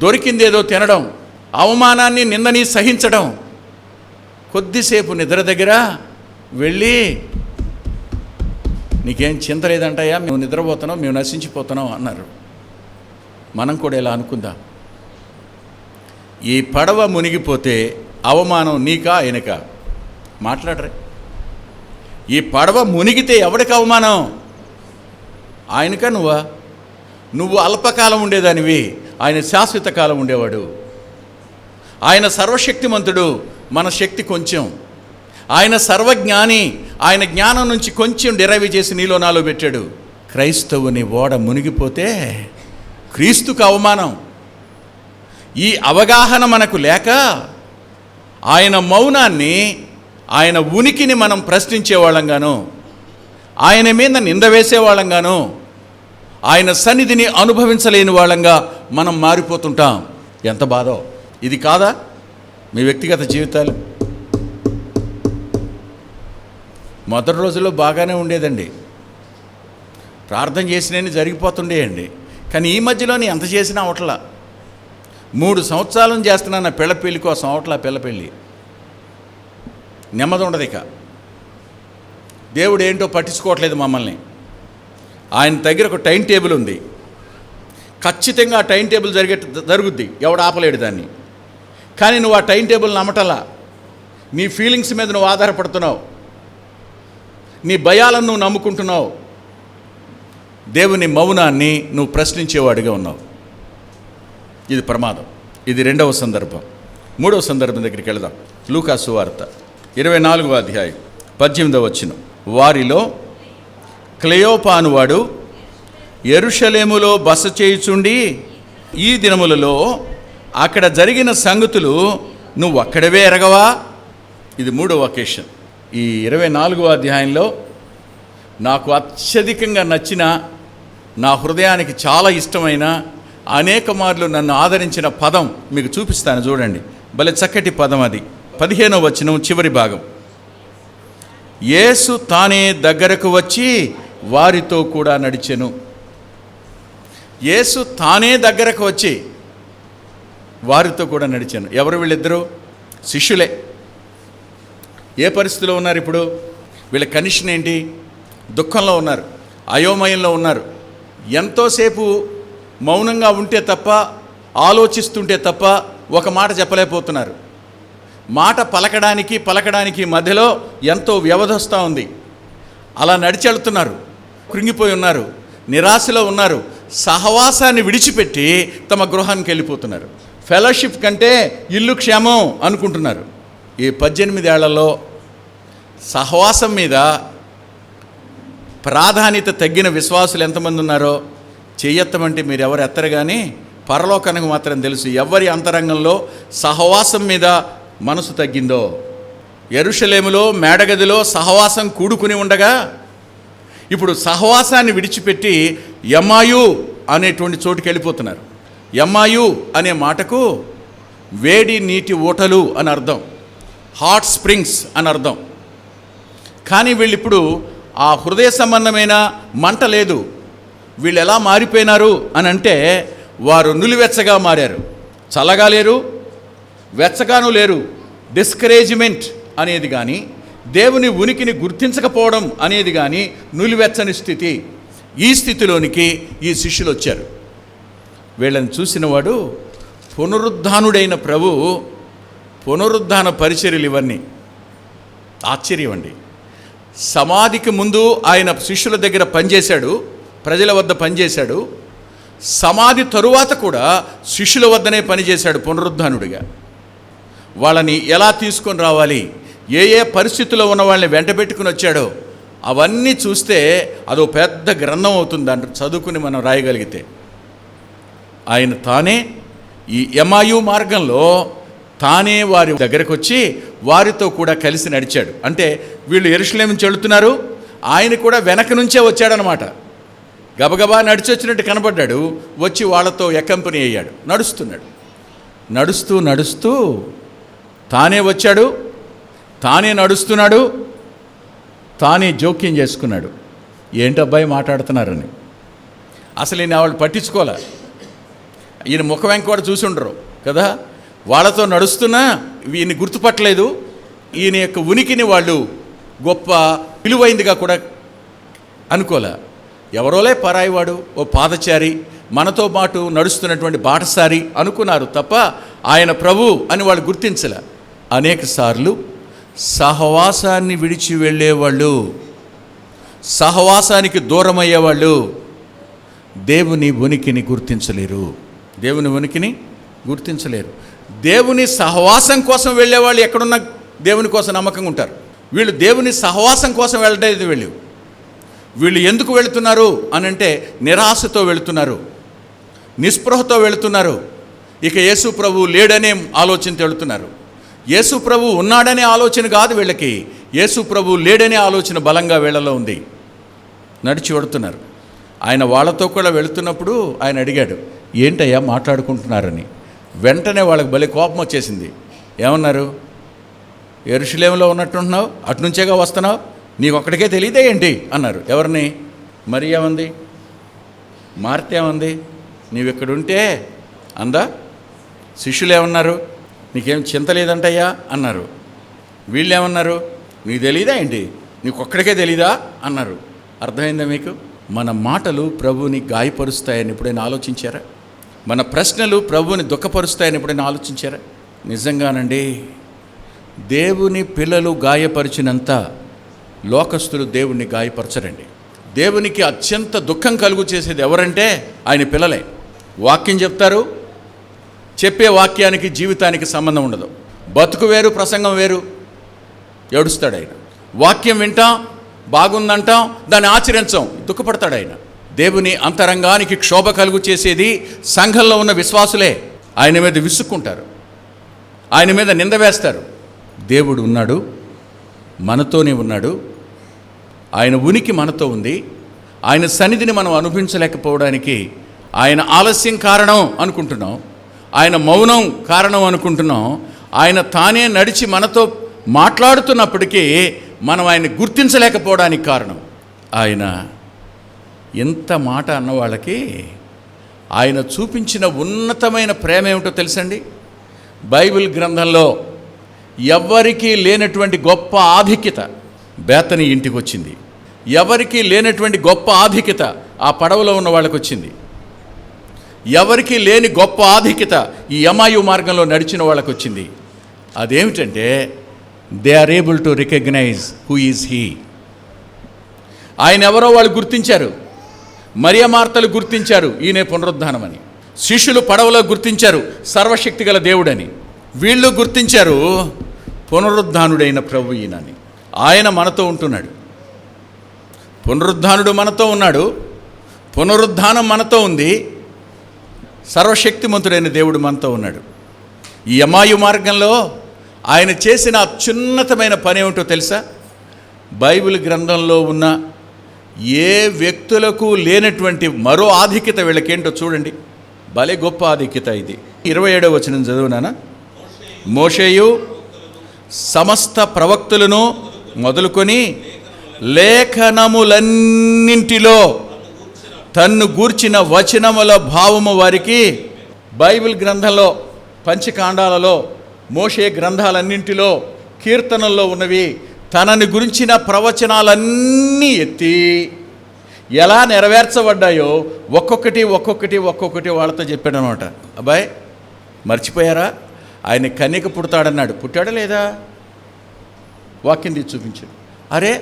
S5: దొరికిందేదో తినడం, అవమానాన్ని నిందని సహించడం, కొద్దిసేపు నిద్ర దగ్గర వెళ్ళి నీకేం చింత లేదంటాయా, మేము నిద్రపోతున్నాం, మేము నశించిపోతున్నాం అన్నారు. మనం కూడా ఇలా అనుకుందాం. ఈ పడవ మునిగిపోతే అవమానం నీకా ఆయనకా? మాట్లాడరే. ఈ పడవ మునిగితే ఎవడికి అవమానం? ఆయనకా నువ్వా? నువ్వు అల్పకాలం ఉండేదానివి, ఆయన శాశ్వత కాలం ఉండేవాడు. ఆయన సర్వశక్తిమంతుడు, మన శక్తి కొంచెం. ఆయన సర్వజ్ఞాని, ఆయన జ్ఞానం నుంచి కొంచెం డిరైవ్ చేసి నీలో నాలో పెట్టాడు. క్రైస్తవుని ఓడ మునిగిపోతే క్రీస్తుకు అవమానం. ఈ అవగాహన మనకు లేక ఆయన మౌనాన్ని, ఆయన ఉనికిని మనం ప్రశ్నించేవాళ్ళంగాను, ఆయన మీద నింద వేసేవాళ్ళంగాను, ఆయన సన్నిధిని అనుభవించలేని వాళ్ళంగా మనం మారిపోతుంటాం. ఎంత బాధో. ఇది కాదా మీ వ్యక్తిగత జీవితాలు? మొదటి రోజుల్లో బాగానే ఉండేదండి, ప్రార్థన చేసినవి జరిగిపోతుండేయండి. కానీ ఈ మధ్యలోని ఎంత చేసినా అవట్లా. 3 సంవత్సరాలు చేస్తున్నాను నా పిల్ల పెళ్ళి కోసం, అవట్లా పిల్ల పెళ్ళి. నెమ్మది ఉండదు. ఇక దేవుడు ఏంటో పట్టించుకోవట్లేదు మమ్మల్ని. ఆయన దగ్గర ఒక టైం టేబుల్ ఉంది, ఖచ్చితంగా ఆ టైం టేబుల్ జరుగుద్ది, ఎవడు ఆపలేడు దాన్ని. కానీ నువ్వు ఆ టైం టేబుల్ నమ్మటలా, నీ ఫీలింగ్స్ మీద నువ్వు ఆధారపడుతున్నావు, నీ భయాలను నువ్వు నమ్ముకుంటున్నావు, దేవుని మౌనాన్ని నువ్వు ప్రశ్నించేవాడిగా ఉన్నావు. ఇది ప్రమాదం. ఇది 2వ సందర్భం. 3వ సందర్భం దగ్గరికి వెళదాం. లూకా సువార్త 24వ అధ్యాయం 18వ వచనం. వారిలో క్లెయోపానువాడు యెరూషలేములో బస చేయుచుండి ఈ దినములలో అక్కడ జరిగిన సంగతులు నువ్వు అక్కడవే ఎరగవా? ఇది 3వ ఒకేషన్. ఈ 24వ అధ్యాయంలో నాకు అత్యధికంగా నచ్చిన, నా హృదయానికి చాలా ఇష్టమైన, అనేక మార్లు నన్ను ఆదరించిన పదం మీకు చూపిస్తాను, చూడండి. భలే చక్కటి పదం అది. 15వ వచనం చివరి భాగం. యేసు తానే దగ్గరకు వచ్చి వారితో కూడా నడిచెను. యేసు తానే దగ్గరకు వచ్చి వారితో కూడా నడిచాను. ఎవరు వీళ్ళిద్దరూ? శిష్యులే. ఏ పరిస్థితిలో ఉన్నారు ఇప్పుడు? వీళ్ళ కండిషన్ ఏంటి? దుఃఖంలో ఉన్నారు, అయోమయంలో ఉన్నారు. ఎంతోసేపు మౌనంగా ఉంటే తప్ప, ఆలోచిస్తుంటే తప్ప ఒక మాట చెప్పలేకపోతున్నారు. మాట పలకడానికి మధ్యలో ఎంతో వ్యవధి వస్తూ ఉంది. అలా నడిచెళ్తున్నారు, కృంగిపోయి ఉన్నారు, నిరాశలో ఉన్నారు. సహవాసాన్ని విడిచిపెట్టి తమ గృహానికి వెళ్ళిపోతున్నారు. ఫెలోషిప్ కంటే ఇల్లు క్షేమం అనుకుంటున్నారు. ఈ 18 ఏళ్లలో సహవాసం మీద ప్రాధాన్యత తగ్గిన విశ్వాసులు ఎంతమంది ఉన్నారో చెయ్యెత్తమంటే మీరు ఎవరు ఎత్తరు, కానీ పరలోకానికి మాత్రం తెలుసు ఎవరి అంతరంగంలో సహవాసం మీద మనసు తగ్గిందో. యెరూషలేములో మేడగదిలో సహవాసం కూడుకుని ఉండగా ఇప్పుడు సహవాసాన్ని విడిచిపెట్టి ఎమ్మాయు అనేటువంటి చోటుకి వెళ్ళిపోతున్నారు. ఎమ్మాయు అనే మాటకు వేడి నీటి ఊటలు అని అర్థం, హాట్ స్ప్రింగ్స్ అని అర్థం. కానీ వీళ్ళిప్పుడు ఆ హృదయ సంబంధమైన మంట లేదు. వీళ్ళు ఎలా మారిపోయినారు అని అంటే, వారు నులివెచ్చగా మారారు. చల్లగా లేరు, వెచ్చగాను లేరు. డిస్కరేజ్మెంట్ అనేది కానీ, దేవుని ఉనికిని గుర్తించకపోవడం అనేది కానీ నులివెచ్చని స్థితి. ఈ స్థితిలోనికి ఈ శిష్యులు వచ్చారు. వీళ్ళని చూసినవాడు పునరుద్ధానుడైన ప్రభు పునరుద్ధాన పరిచర్యలు ఇవన్నీ ఆశ్చర్యం అండి. సమాధికి ముందు ఆయన శిష్యుల దగ్గర పనిచేశాడు, ప్రజల వద్ద పనిచేశాడు. సమాధి తరువాత కూడా శిష్యుల వద్దనే పనిచేశాడు పునరుద్ధానుడిగా. వాళ్ళని ఎలా తీసుకొని రావాలి, ఏ ఏ పరిస్థితుల్లో ఉన్న వాళ్ళని వెంట పెట్టుకుని వచ్చాడో అవన్నీ చూస్తే అదో పెద్ద గ్రంథం అవుతుంది. అంటే చదువుకుని మనం రాయగలిగితే ఆయన తానే ఈ ఎమ్మాయు మార్గంలో తానే వారి దగ్గరకు వచ్చి వారితో కూడా కలిసి నడిచాడు. అంటే వీళ్ళు యెరూషలేము నుంచి వెళుతున్నారు, ఆయన కూడా వెనక నుంచే వచ్చాడనమాట. గబగబా నడిచి వచ్చినట్టు కనబడ్డాడు, వచ్చి వాళ్ళతో ఎకంపెనీ అయ్యాడు. నడుస్తున్నాడు. నడుస్తూ నడుస్తూ తానే వచ్చాడు, తానే నడుస్తున్నాడు, తానే జోక్యం చేసుకున్నాడు. ఏంటబ్బాయి మాట్లాడుతున్నారని అసలు ఈయన వాళ్ళు పట్టించుకోలే. ఈయన ముఖ వెంక కూడా చూసి ఉండరు కదా. వాళ్ళతో నడుస్తున్నా ఈయన గుర్తుపట్టలేదు. ఈయన యొక్క ఉనికిని వాళ్ళు గొప్ప విలువైందిగా కూడా అనుకోలే. ఎవరోలే పరాయివాడు, ఓ పాదచారి, మనతో పాటు నడుస్తున్నటువంటి బాటసారి అనుకున్నారు తప్ప ఆయన ప్రభు అని వాళ్ళు గుర్తించలే. అనేక సార్లు సహవాసాన్ని విడిచి వెళ్ళేవాళ్ళు, సహవాసానికి దూరం అయ్యేవాళ్ళు దేవుని ఉనికిని గుర్తించలేరు. దేవుని ఉనికిని గుర్తించలేరు. దేవుని సహవాసం కోసం వెళ్ళేవాళ్ళు ఎక్కడున్నా దేవుని కోసం నమ్మకంగా ఉంటారు. వీళ్ళు దేవుని సహవాసం కోసం వెళ్ళలేదు. వీళ్ళు ఎందుకు వెళుతున్నారు అని అంటే నిరాశతో వెళుతున్నారు, నిస్పృహతో వెళుతున్నారు. ఇక యేసు ప్రభు లేడనే ఆలోచనతో వెళుతున్నారు. యేసు ప్రభు ఉన్నాడనే ఆలోచన కాదు వీళ్ళకి, యేసు ప్రభు లేడనే ఆలోచన బలంగా వీళ్ళలో ఉంది. నడిచి వెళుతున్నారు. ఆయన వాళ్ళతో కూడా వెళుతున్నప్పుడు ఆయన అడిగాడు, ఏంటయ్యా మాట్లాడుకుంటున్నారని. వెంటనే వాళ్ళకి భలే కోపం వచ్చేసింది. ఏమన్నారు? యెరూషలేములో ఉన్నట్టుంటున్నావు, అటునుంచేగా వస్తున్నావు, నీకు ఒక్కడికే తెలియదే ఏంటి అన్నారు. ఎవరిని? మరి ఏమంది? మార్త ఏమంది? నీవు ఇక్కడుంటే అందా? శిష్యులు ఏమన్నారు? నీకేం చింత లేదంటయ్యా అన్నారు. వీళ్ళు ఏమన్నారు? నీకు తెలీదా ఏంటి, నీకు ఒక్కడికే తెలీదా అన్నారు. అర్థమైందా మీకు? మన మాటలు ప్రభువుని గాయపరుస్తాయని ఎప్పుడైనా ఆలోచించారా? మన ప్రశ్నలు ప్రభువుని దుఃఖపరుస్తాయని ఎప్పుడైనా ఆలోచించారా? నిజంగానండి, దేవుని పిల్లలు గాయపరిచినంత లోకస్తులు దేవుణ్ణి గాయపరచరండి. దేవునికి అత్యంత దుఃఖం కలుగు చేసేది ఎవరంటే ఆయన పిల్లలే. వాక్యం చెప్తారు, చెప్పే వాక్యానికి జీవితానికి సంబంధం ఉండదు. బతుకు వేరు, ప్రసంగం వేరు. ఏడుస్తాడు ఆయన. వాక్యం వింటాం, బాగుందంటాం, దాన్ని ఆచరించాం, దుఃఖపడతాడు ఆయన. దేవుని అంతరంగానికి క్షోభ కలుగు చేసేది సంఘంలో ఉన్న విశ్వాసులే. ఆయన మీద విసుక్కుంటారు, ఆయన మీద నింద వేస్తారు. దేవుడు ఉన్నాడు, మనతోనే ఉన్నాడు, ఆయన ఉనికి మనతో ఉంది. ఆయన సన్నిధిని మనం అనుభవించలేకపోవడానికి ఆయన ఆలస్యం కారణం అనుకుంటున్నాం, ఆయన మౌనం కారణం అనుకుంటున్నాం. ఆయన తానే నడిచి మనతో మాట్లాడుతున్నప్పటికీ మనం ఆయన్ని గుర్తించలేకపోవడానికి కారణం ఆయన. ఎంత మాట అన్న వాళ్ళకి ఆయన చూపించిన ఉన్నతమైన ప్రేమ ఏమిటో తెలుసండి. బైబిల్ గ్రంథంలో ఎవ్వరికీ లేనటువంటి గొప్ప ఆధిక్యత బేతనీ ఇంటికి వచ్చింది. ఎవరికీ లేనటువంటి గొప్ప ఆధిక్యత ఆ పడవలో ఉన్న వాళ్ళకి వచ్చింది. ఎవరికీ లేని గొప్ప ఆధిక్యత ఈ ఎమాయు మార్గంలో నడిచిన వాళ్ళకి వచ్చింది. అదేమిటంటే they are able to recognise who is he. ఆయన ఎవరో వాళ్ళు గుర్తించారు. మరియ మార్తలు గుర్తించారు, ఈయనే పునరుద్ధానమని. శిష్యులు పడవలో గుర్తించారు, సర్వశక్తి గల దేవుడని. వీళ్ళు గుర్తించారు, పునరుద్ధానుడైన ప్రభు ఈయనని. ఆయన మనతో ఉంటున్నాడు. పునరుద్ధానుడు మనతో ఉన్నాడు, పునరుద్ధానం మనతో ఉంది, సర్వశక్తిమంతుడైన దేవుడు మనతో ఉన్నాడు. ఈ ఎమాయు మార్గంలో ఆయన చేసిన అత్యున్నతమైన పని ఏమిటో తెలుసా? బైబిల్ గ్రంథంలో ఉన్న ఏ వ్యక్తులకు లేనటువంటి మరో ఆధిక్యత వీళ్ళకేంటో చూడండి. భలే గొప్ప ఆధిక్యత ఇది. 27వ వచనం చదువునానా? మోషేయు సమస్త ప్రవక్తులను మొదలుకొని లేఖనములన్నింటిలో తన్ను గూర్చిన వచనముల భావము వారికి. బైబిల్ గ్రంథంలో, పంచకాండాలలో, మోషే గ్రంథాలన్నింటిలో, కీర్తనల్లో ఉన్నవి తనని గురించిన ప్రవచనాలన్నీ ఎత్తి ఎలా నెరవేర్చబడ్డాయో ఒక్కొక్కటి వాళ్ళతో చెప్పాడు అనమాట. అబ్బాయి మర్చిపోయారా? ఆయన కన్యక పుడతాడన్నాడు, పుట్టాడా లేదా? వాక్యం తీసి చూపించాడు. అరే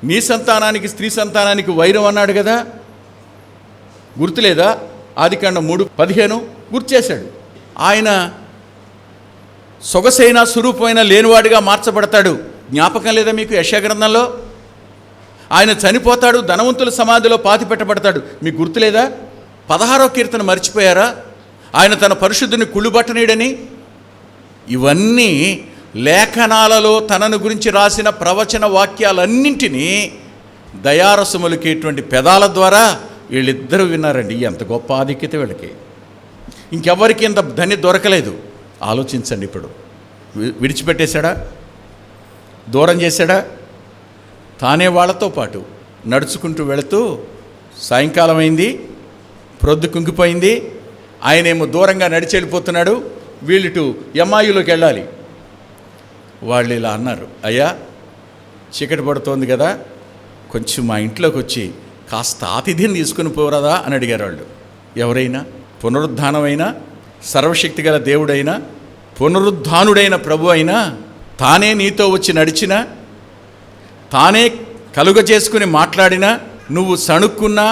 S5: నీ సంతానానికి స్త్రీ సంతానానికి వైరం అన్నాడు కదా, గుర్తులేదా? ఆదికాండం 3:15 గుర్తు చేశాడు. ఆయన సొగసైన స్వరూపమైన లేనివాడిగా మార్చబడతాడు, జ్ఞాపకం లేదా మీకు? యెషయా గ్రంథంలో ఆయన చనిపోతాడు, ధనవంతుల సమాధిలో పాతి పెట్టబడతాడు, మీకు గుర్తులేదా? 16వ కీర్తన మర్చిపోయారా? ఆయన తన పరిశుద్ధుని కుళ్ళుబట్టనీడని. ఇవన్నీ లేఖనాలలో తనను గురించి రాసిన ప్రవచన వాక్యాలన్నింటినీ దయారసములకేటువంటి పెదాల ద్వారా వీళ్ళిద్దరూ విన్నారండి. ఎంత గొప్ప ఆధిక్యత వీళ్ళకి. ఇంకెవ్వరికి ఇంత ధని దొరకలేదు. ఆలోచించండి. ఇప్పుడు విడిచిపెట్టేశాడా? దూరం చేశాడా? తానే వాళ్ళతో పాటు నడుచుకుంటూ వెళుతూ సాయంకాలం అయింది, ప్రొద్దు కుంగిపోయింది, ఆయనేమో దూరంగా నడిచి వెళ్ళిపోతున్నాడు, వీళ్ళిటు ఎమ్మాయిలోకి వెళ్ళాలి. వాళ్ళు ఇలా అన్నారు, అయ్యా చీకటి పడుతోంది కదా, కొంచెం మా ఇంట్లోకి వచ్చి కాస్త ఆతిథ్యం తీసుకుని పోరాదా అని అడిగారు వాళ్ళు. ఎవరైనా పునరుద్ధానమైనా, సర్వశక్తి గల దేవుడైనా, పునరుద్ధానుడైన ప్రభు అయినా, తానే నీతో వచ్చి నడిచినా, తానే కలుగజేసుకుని మాట్లాడినా, నువ్వు సణుక్కున్నా,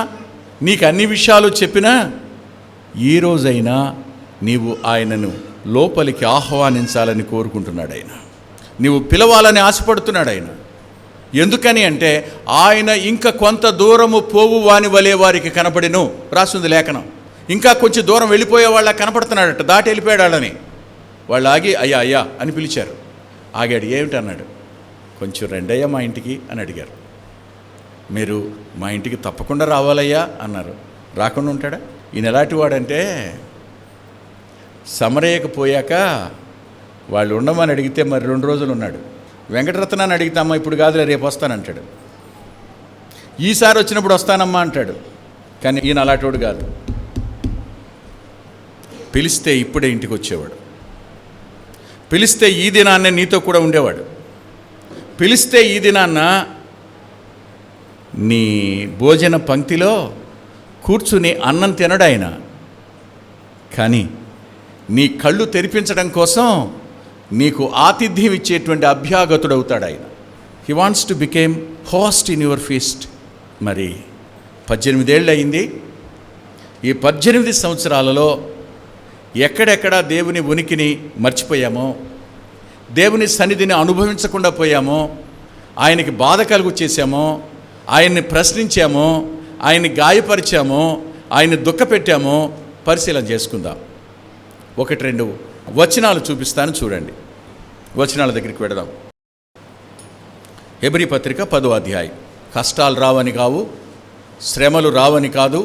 S5: నీకు అన్ని విషయాలు చెప్పినా, ఈరోజైనా నీవు ఆయనను లోపలికి ఆహ్వానించాలని కోరుకుంటున్నాడు. ఆయన నీవు పిలవాలని ఆశపడుతున్నాడు. ఆయన ఎందుకని అంటే ఆయన ఇంకా కొంత దూరము పోవు వాని వలే వారికి కనపడిను రాసింది లేఖనం. ఇంకా కొంచెం దూరం వెళ్ళిపోయే వాళ్ళ కనపడుతున్నాడట, దాటి వెళ్ళిపోయాడని. వాళ్ళు ఆగి అయ్యా అయ్యా అని పిలిచారు. ఆగాడు. ఏమిటన్నాడు? కొంచెం రెండయ్యా మా ఇంటికి అని అడిగారు. మీరు మా ఇంటికి తప్పకుండా రావాలయ్యా అన్నారు. రాకుండా ఉంటాడా? ఈయన ఎలాంటి వాడంటే సమరయ్యకు పోయాక వాళ్ళు ఉండమని అడిగితే మరి 2 రోజులు ఉన్నాడు. వెంకటరత్నాన్ని అడిగితే అమ్మ ఇప్పుడు కాదులే రేపు వస్తానంటాడు. ఈసారి వచ్చినప్పుడు వస్తానమ్మా అంటాడు. కానీ ఈయన అలాంటివాడు కాదు. పిలిస్తే ఇప్పుడే ఇంటికి వచ్చేవాడు. పిలిస్తే ఈ దినాన్నే నీతో కూడా ఉండేవాడు. పిలిస్తే ఈ దినాన్న నీ భోజన పంక్తిలో కూర్చుని అన్నం తినడు ఆయన. కానీ నీ కళ్ళు తెరిపించడం కోసం నీకు ఆతిథ్యం ఇచ్చేటువంటి అభ్యాగతుడవుతాడు ఆయన. He wants to became host in your feast. మరి 18 ఏళ్ళు అయింది. ఈ 18 సంవత్సరాలలో ఎక్కడెక్కడ దేవుని ఉనికిని మర్చిపోయామో, దేవుని సన్నిధిని అనుభవించకుండా పోయామో, ఆయనకి బాధ కలుగు చేశామో, ఆయన్ని ప్రశ్నించామో, ఆయన్ని గాయపరిచామో, ఆయన్ని దుఃఖపెట్టామో పరిశీలన చేసుకుందాం. 1-2 వచనాలు చూపిస్తాను, చూడండి. వచనాల దగ్గరికి వెడదాం. హెబ్రీ పత్రిక 10వ అధ్యాయం. కష్టాలు రావని కావు, శ్రమలు రావని కాదు,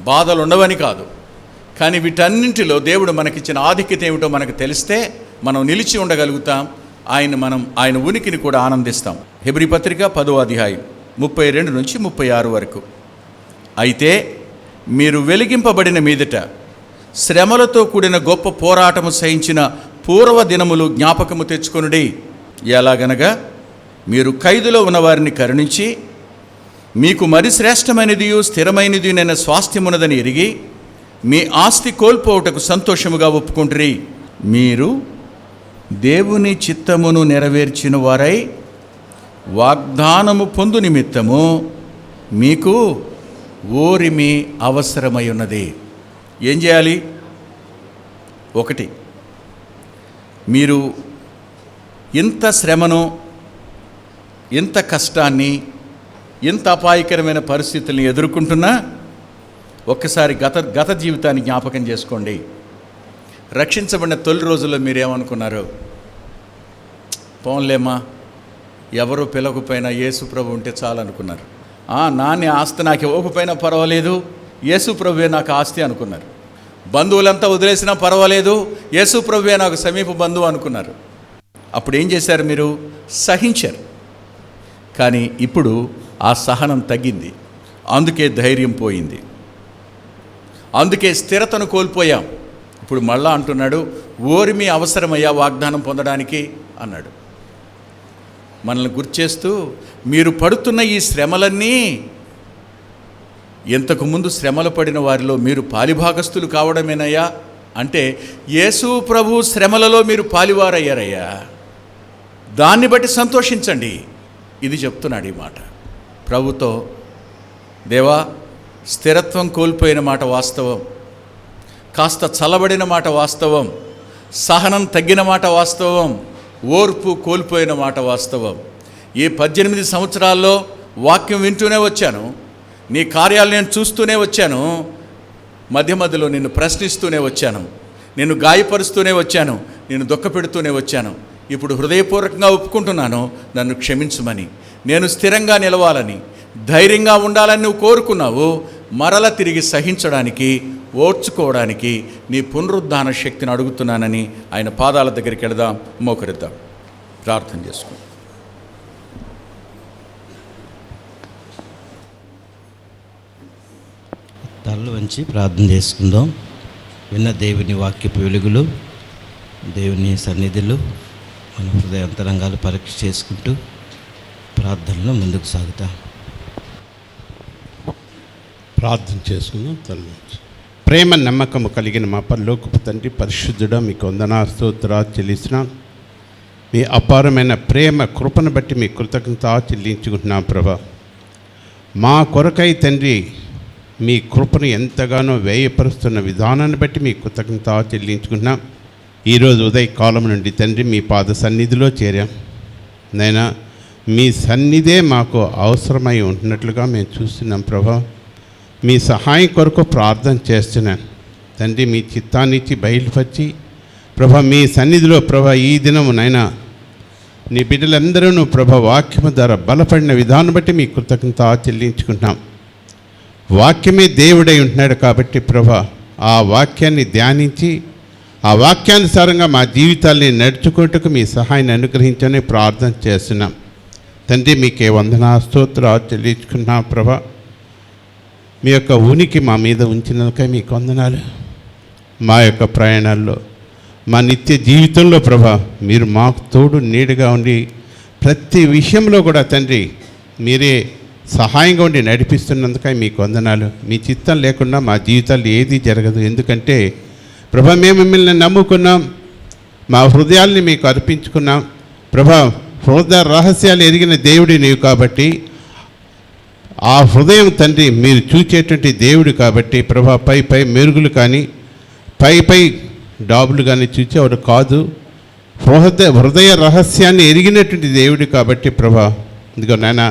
S5: బాధలు ఉండవని కాదు, కానీ వీటన్నింటిలో దేవుడు మనకిచ్చిన ఆధిక్యత ఏమిటో మనకు తెలిస్తే మనం నిలిచి ఉండగలుగుతాం. ఆయన ఉనికిని కూడా ఆనందిస్తాం. హెబ్రీ పత్రిక 10వ అధ్యాయం 32 నుంచి 36 వరకు. అయితే మీరు వెలిగింపబడిన మీదట శ్రమలతో కూడిన గొప్ప పోరాటము సహించిన పూర్వ దినములు జ్ఞాపకము తెచ్చుకొనుడి. ఎలాగనగా మీరు ఖైదులో ఉన్నవారిని కరుణించి మీకు మరి శ్రేష్టమైనదియు స్థిరమైనదియునైన స్వాస్థ్యమున్నదని ఎరిగి మీ ఆస్తి కోల్పోవుటకు సంతోషముగా ఒప్పుకుంటురి. మీరు దేవుని చిత్తమును నెరవేర్చిన వారై వాగ్దానము పొందు నిమిత్తము మీకు ఓరిమి అవసరమై ఉన్నది. ఏం చేయాలి? 1, మీరు ఇంత శ్రమను, ఇంత కష్టాన్ని, ఇంత అపాయకరమైన పరిస్థితుల్ని ఎదుర్కొంటున్నా ఒక్కసారి గత జీవితాన్ని జ్ఞాపకం చేసుకోండి. రక్షించబడిన తొలి రోజుల్లో మీరేమనుకున్నారు? పోన్లేమ్మా, ఎవరు పిలవకపోయినా యేసు ప్రభు ఉంటే చాలనుకున్నారు. నాని ఆస్తి నాకు ఇవ్వకపోయినా పర్వాలేదు, యేసు ప్రభువే నాకు ఆస్తి అనుకున్నారు. బంధువులంతా వదిలేసినా పర్వాలేదు, యేసు ప్రభువే నాకు సమీప బంధువు అనుకున్నారు. అప్పుడు ఏం చేశారు? మీరు సహించారు. కానీ ఇప్పుడు ఆ సహనం తగ్గింది, అందుకే ధైర్యం పోయింది, అందుకే స్థిరతను కోల్పోయాం. ఇప్పుడు మళ్ళా అంటున్నాడు, ఓరిమి అవసరమయ్యా వాగ్దానం పొందడానికి అన్నాడు. మనల్ని గుర్చేస్తూ, మీరు పడుతున్న ఈ శ్రమలన్నీ ఇంతకుముందు శ్రమలు పడిన వారిలో మీరు పాలిభాగస్తులు కావడమేనయ్యా అంటే, యేసు ప్రభు శ్రమలలో మీరు పాలివారయ్యారయ్యా, దాన్ని బట్టి సంతోషించండి. ఇది చెప్తున్నాడు ఈ మాట ప్రభుతో. దేవా, స్థిరత్వం కోల్పోయిన మాట వాస్తవం, కాస్త చల్లబడిన మాట వాస్తవం, సహనం తగ్గిన మాట వాస్తవం, ఓర్పు కోల్పోయిన మాట వాస్తవం. ఈ 18 సంవత్సరాల్లో వాక్యం వింటూనే వచ్చాను, నీ కార్యాలు నేను చూస్తూనే వచ్చాను, మధ్య మధ్యలో నిన్ను ప్రశ్నిస్తూనే వచ్చాను, నిన్ను గాయపరుస్తూనే వచ్చాను, నిన్ను దుఃఖపెడుతూనే వచ్చాను. ఇప్పుడు హృదయపూర్వకంగా ఒప్పుకుంటున్నాను, నన్ను క్షమించమని. నేను స్థిరంగా నిలవాలని, ధైర్యంగా ఉండాలని నువ్వు కోరుకున్నావు. మరల తిరిగి సహించడానికి, ఓర్చుకోవడానికి నీ పునరుద్ధాన శక్తిని అడుగుతున్నానని ఆయన పాదాల దగ్గరికి వెళదాం, మోకరిద్దాం, ప్రార్థన చేసుకుందాం.
S1: తలలు వంచి ప్రార్థన చేసుకుందాం. విన్న దేవుని వాక్యపు వెలుగులు, దేవుని సన్నిధిలో మన హృదయ అంతరంగాలు పరీక్ష చేసుకుంటూ ప్రార్థనలో ముందుకు సాగుతాం.
S6: ప్రార్థన చేసుకుందాం. తల్లి, ప్రేమ నమ్మకము కలిగిన మా పరలోకపు తండ్రి, పరిశుద్ధుడా, మీకు వందనాలు స్తోత్రాలు చెల్లిస్తున్నాం. మీ అపారమైన ప్రేమ కృపను బట్టి మీ కృతజ్ఞత చెల్లించుకుంటున్నాం ప్రభా. మా కొరకై తండ్రి మీ కృపను ఎంతగానో వ్యయపరుస్తున్న విధానాన్ని బట్టి మీ కృతజ్ఞత చెల్లించుకుంటున్నాం. ఈరోజు ఉదయకాలం నుండి తండ్రి మీ పాద సన్నిధిలో చేరాం. నైనా మీ సన్నిధే మాకు అవసరమై ఉంటున్నట్లుగా మేము చూస్తున్నాం ప్రభా. మీ సహాయం కొరకు ప్రార్థన చేస్తున్నాను తండ్రి. మీ చిత్తాన్నిచ్చి బయలుపరిచి ప్రభా మీ సన్నిధిలో ప్రభా ఈ దినము నైనా నీ బిడ్డలందరూ ప్రభా వాక్యము ద్వారా బలపడిన విధానం బట్టి మీ కృతజ్ఞత చెల్లించుకుంటున్నాం. వాక్యమే దేవుడై ఉంటున్నాడు కాబట్టి ప్రభా ఆ వాక్యాన్ని ధ్యానించి ఆ వాక్యానుసారంగా మా జీవితాల్ని నడుచుకుంటూ మీ సహాయాన్ని అనుగ్రహించని ప్రార్థన చేస్తున్నాం తండ్రి. మీకే వందనా స్తోత్రాలు చెల్లించుకున్నాం ప్రభా. మీ యొక్క ఉనికి మా మీద ఉంచినందుకే మీకు వందనాలు. మా యొక్క ప్రయాణాల్లో, మా నిత్య జీవితంలో ప్రభా మీరు మాకు తోడు నీడుగా ఉండి ప్రతి విషయంలో కూడా తండ్రి మీరే సహాయంగా ఉండి నడిపిస్తున్నందుకై మీకు వందనాలు. మీ చిత్తం లేకుండా మా జీవితాల్లో ఏది జరగదు. ఎందుకంటే ప్రభా మేము మిమ్మల్ని నమ్ముకున్నాం, మా హృదయాల్ని మీకు అర్పించుకున్నాం ప్రభా. హృదయ రహస్యాలు ఎరిగిన దేవుడి నీవు కాబట్టి ఆ హృదయం తండ్రి మీరు చూచేటువంటి దేవుడు కాబట్టి ప్రభా పై మెరుగులు కానీ పై డాబులు కానీ చూచేవాడు కాదు. హృదయ రహస్యాన్ని ఎరిగినటువంటి దేవుడు కాబట్టి ప్రభా ఇదిగో నాయన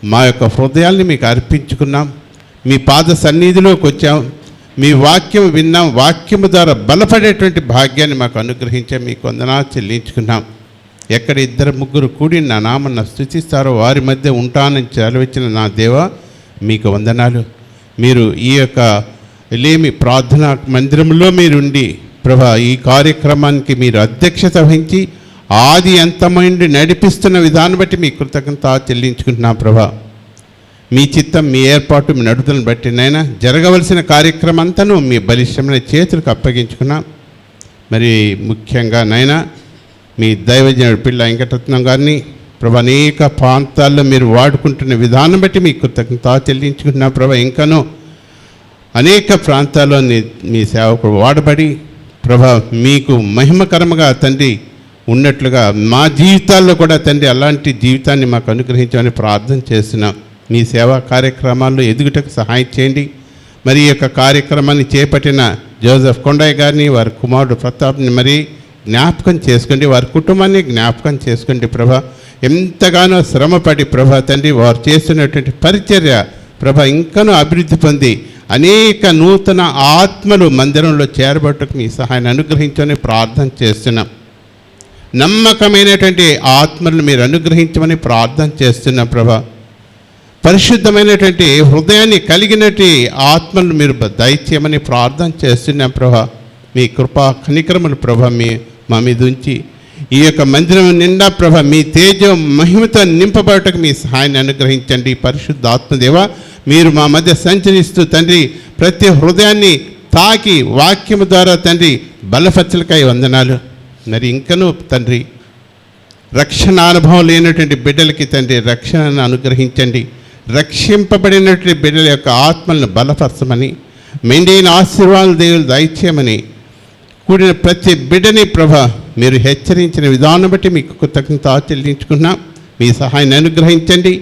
S6: మా యొక్క హృదయాల్ని మీకు అర్పించుకున్నాం. మీ పాద సన్నిధిలోకి వచ్చాం, మీ వాక్యం విన్నాం, వాక్యము ద్వారా బలపడేటువంటి భాగ్యాన్ని మాకు అనుగ్రహించే మీకు వందనాలు చెల్లించుకున్నాం. ఎక్కడ 2-3 కూడి నా నామన్న స్తుతిస్తారో వారి మధ్య ఉంటానని సెలవిచ్చిన నా దేవా మీకు వందనాలు. మీరు ఈ యొక్క లేమి ప్రార్థనా మందిరంలో మీరుండి ప్రభా ఈ కార్యక్రమానికి మీరు అధ్యక్షత వహించి ఆది అంతమైండి నడిపిస్తున్న విధానం బట్టి మీ కృతజ్ఞత చెల్లించుకుంటున్నాం ప్రభా. మీ చిత్తం, మీ ఏర్పాటు, మీ నడుదలను బట్టి నైనా జరగవలసిన కార్యక్రమం అంతను మీ బలిష్టమైన చేతులకు అప్పగించుకున్నాం. మరి ముఖ్యంగా నైనా మీ దైవజనుడు పిల్ల వెంకటరత్నం గారిని ప్రభా అనేక ప్రాంతాల్లో మీరు వాడుకుంటున్న విధానం బట్టి మీ కృతజ్ఞత చెల్లించుకుంటున్నాం ప్రభా. ఇంకనూ అనేక ప్రాంతాల్లో మీ సేవకుడు వాడబడి ప్రభా మీకు మహిమకరంగా తండ్రి ఉన్నట్లుగా మా జీవితాల్లో కూడా తండ్రి అలాంటి జీవితాన్ని మాకు అనుగ్రహించమని ప్రార్థన చేస్తున్నాం. మీ సేవా కార్యక్రమాల్లో ఎదుగుటకు సహాయం చేయండి. మరి ఈ యొక్క కార్యక్రమాన్ని చేపట్టిన జోసెఫ్ కొండయ్య గారిని, వారి కుమారుడు ప్రతాప్ని మరి జ్ఞాపకం చేసుకోండి, వారి కుటుంబాన్ని జ్ఞాపకం చేసుకోండి ప్రభా. ఎంతగానో శ్రమపడి ప్రభా తండ్రి వారు చేస్తున్నటువంటి పరిచర్య ప్రభా ఇంకనూ అభివృద్ధి పొంది అనేక నూతన ఆత్మలు మందిరంలో చేరబట్టుకు మీ సహాయాన్ని అనుగ్రహించమని ప్రార్థన చేస్తున్నాం. నమ్మకమైనటువంటి ఆత్మలను మీరు అనుగ్రహించమని ప్రార్థన చేస్తున్నాం ప్రభా. పరిశుద్ధమైనటువంటి హృదయాన్ని కలిగినటువంటి ఆత్మలను మీరు దయచేయమని ప్రార్థన చేస్తున్నాం ప్రభా. మీ కృపా కనికరములు ప్రభా మా మీద ఉంచి ఈ యొక్క మందిరం నిండా ప్రభా మీ తేజం మహిమతో నింపబడటకు మీ సహాయాన్ని అనుగ్రహించండి. పరిశుద్ధ ఆత్మదేవ మీరు మా మధ్య సంచరిస్తూ తండ్రి ప్రతి హృదయాన్ని తాకి వాక్యము ద్వారా తండ్రి బలపరచలకై వందనాలు. మరి ఇంకనూ తండ్రి రక్షణ అనుభవం లేనటువంటి బిడ్డలకి తండ్రి రక్షణను అనుగ్రహించండి. రక్షింపబడినటువంటి బిడ్డల యొక్క ఆత్మలను బలపరచమని, మెండైన ఆశీర్వాదాలు దేవులు దయచేయమని కూడిన ప్రతి బిడ్డని ప్రభా మీరు హెచ్చరించిన విధానం బట్టి మీకు కృతజ్ఞత చెల్లించుకున్నాం. మీ సహాయాన్ని అనుగ్రహించండి.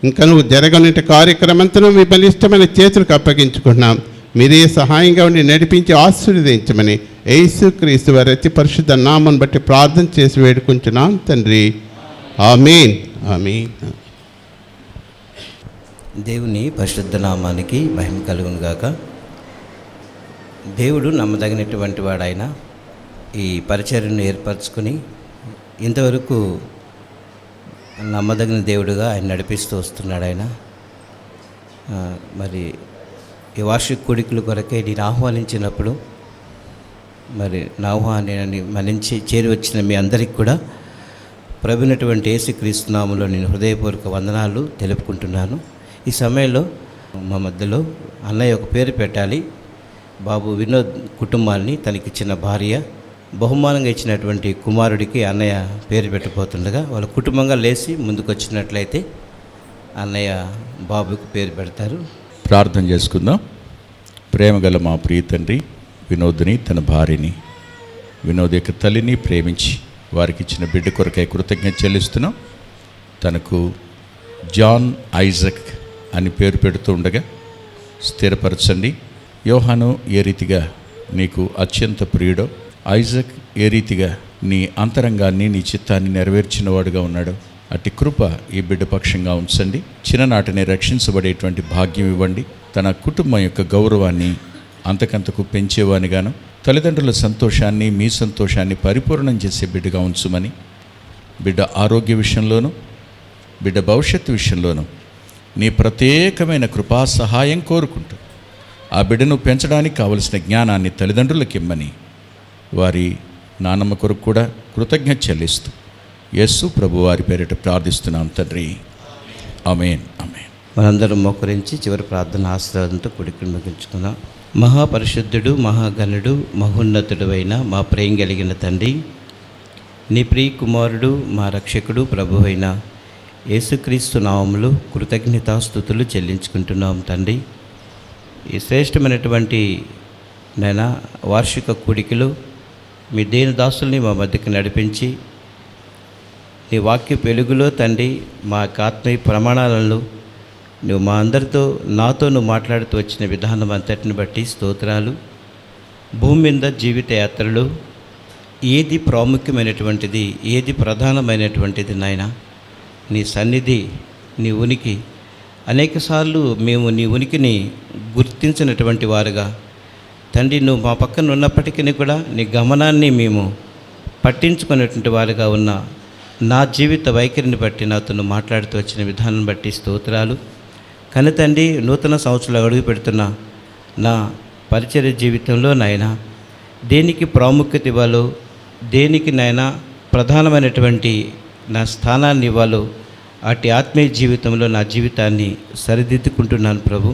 S6: ఇంకా నువ్వు జరగని కార్యక్రమంతో మీ బలిష్టమైన చేతులకు అప్పగించుకున్నాం. మీరే సహాయంగా ఉండి నడిపించి ఆశీర్వదించమని యేసుక్రీస్తు వారి అతి పరిశుద్ధ నామం బట్టి ప్రార్థన చేసి వేడుకుంటున్నాం తండ్రి. ఆమేన్, ఆమేన్.
S1: దేవుని పరిశుద్ధ నామానికి మహిమ కలుగును గాక. దేవుడు నమ్మదగినటువంటి వాడైన ఈ పరిచర్యను ఏర్పరచుకుని ఇంతవరకు నమ్మదగిన దేవుడుగా ఆయన నడిపిస్తూ వస్తున్నాడు. ఆయన మరి ఈ వార్షిక కోడికల కొరకే నేను ఆహ్వానించినప్పుడు మరి నా ఆహ్వానాన్ని మన్నించి చేరి వచ్చిన మీ అందరికీ కూడా ప్రభునటువంటి యేసుక్రీస్తు నామములో నేను హృదయపూర్వక వందనాలు తెలుపుకుంటున్నాను. ఈ సమయంలో మా మధ్యలో అన్నయ్య ఒక పేరు పెట్టాలి. బాబు వినోద్ కుటుంబాన్ని తనకిచ్చిన భార్య బహుమానంగా ఇచ్చినటువంటి కుమారుడికి అన్నయ్య పేరు పెట్టబోతుండగా వాళ్ళ కుటుంబంగా లేచి ముందుకు వచ్చినట్లయితే అన్నయ్య బాబుకి పేరు పెడతారు.
S7: ప్రార్థన చేసుకుందాం. ప్రేమగల మా ప్రియ తండ్రి వినోద్ని, తన భార్యని, వినోద్ యొక్క తల్లిని ప్రేమించి వారికి ఇచ్చిన బిడ్డ కొరకై కృతజ్ఞత చెల్లిస్తున్నాం. తనకు జాన్ ఐజక్ అని పేరు పెడుతూ ఉండగా స్థిరపరచండి. యోహాను ఏ రీతిగా నీకు అత్యంత ప్రియుడో, ఐజక్ ఏ రీతిగా నీ అంతరంగాన్ని, నీ చిత్తాన్ని నెరవేర్చిన వాడుగా ఉన్నాడో అట్టి కృప ఈ బిడ్డ పక్షంగా ఉంచండి. చిన్ననాటిని రక్షించబడేటువంటి భాగ్యం ఇవ్వండి. తన కుటుంబం యొక్క గౌరవాన్ని అంతకంతకు పెంచేవానిగాను, తల్లిదండ్రుల సంతోషాన్ని, మీ సంతోషాన్ని పరిపూర్ణం చేసే బిడ్డగా ఉంచుమని, బిడ్డ ఆరోగ్య విషయంలోనూ బిడ్డ భవిష్యత్తు విషయంలోనూ నీ ప్రత్యేకమైన కృపా సహాయం కోరుకుంటూ ఆ బిడ్డను పెంచడానికి కావలసిన జ్ఞానాన్ని తల్లిదండ్రులకు ఇమ్మని వారి నానమ్మ కొరకు కూడా కృతజ్ఞత చెల్లిస్తూ యేసు ప్రభు వారి పేరిట ప్రార్థిస్తున్నాం తండ్రి. ఆమేన్, ఆమేన్.
S1: మనందరం మోకరించి చివరి ప్రార్థన ఆశీర్వాదంతో కొడుకుని ముగించుకుందాం. మహాపరిశుద్ధుడు, మహాగణుడు, మహోన్నతుడు అయిన మా ప్రేమ కలిగిన తండ్రి, నీ ప్రియ కుమారుడు, మా రక్షకుడు, ప్రభు అయిన యేసుక్రీస్తు నామములో కృతజ్ఞతాస్తుతులు చెల్లించుకుంటున్నాం తండ్రి. ఈ శ్రేష్టమైనటువంటి నైనా వార్షిక కూడికలో మీ దేని దాసుల్ని మా మధ్యకి నడిపించి నీ వాక్య వెలుగులో తండ్రి మా ఆత్మీయ ప్రమాణాలలో నువ్వు మా అందరితో నాతో నువ్వు మాట్లాడుతూ వచ్చిన విధానం అంతటిని బట్టి స్తోత్రాలు. భూమి మీద జీవిత యాత్రలో ఏది ప్రాముఖ్యమైనటువంటిది, ఏది ప్రధానమైనటువంటిది నాయన? నీ సన్నిధి, నీ ఉనికి. అనేకసార్లు మేము నీ ఉనికిని గుర్తించినటువంటి వారుగా తండ్రి, నువ్వు మా పక్కన ఉన్నప్పటికీ కూడా నీ గమనాన్ని మేము పట్టించుకునేటువంటి వారుగా ఉన్న నా జీవిత వైఖరిని బట్టి నాతో నువ్వు మాట్లాడుతూ వచ్చిన విధానం బట్టి స్తోత్రాలు. కానీ తండ్రి, నూతన సంవత్సరాలు అడుగు పెడుతున్న నా పరిచర్య జీవితంలో నాయన దేనికి ప్రాముఖ్యత ఇవ్వాలో, దేనికి నాయన ప్రధానమైనటువంటి నా స్థానాన్ని ఇవ్వాలో అటు ఆత్మీయ జీవితంలో నా జీవితాన్ని సరిదిద్దుకుంటున్నాను ప్రభు.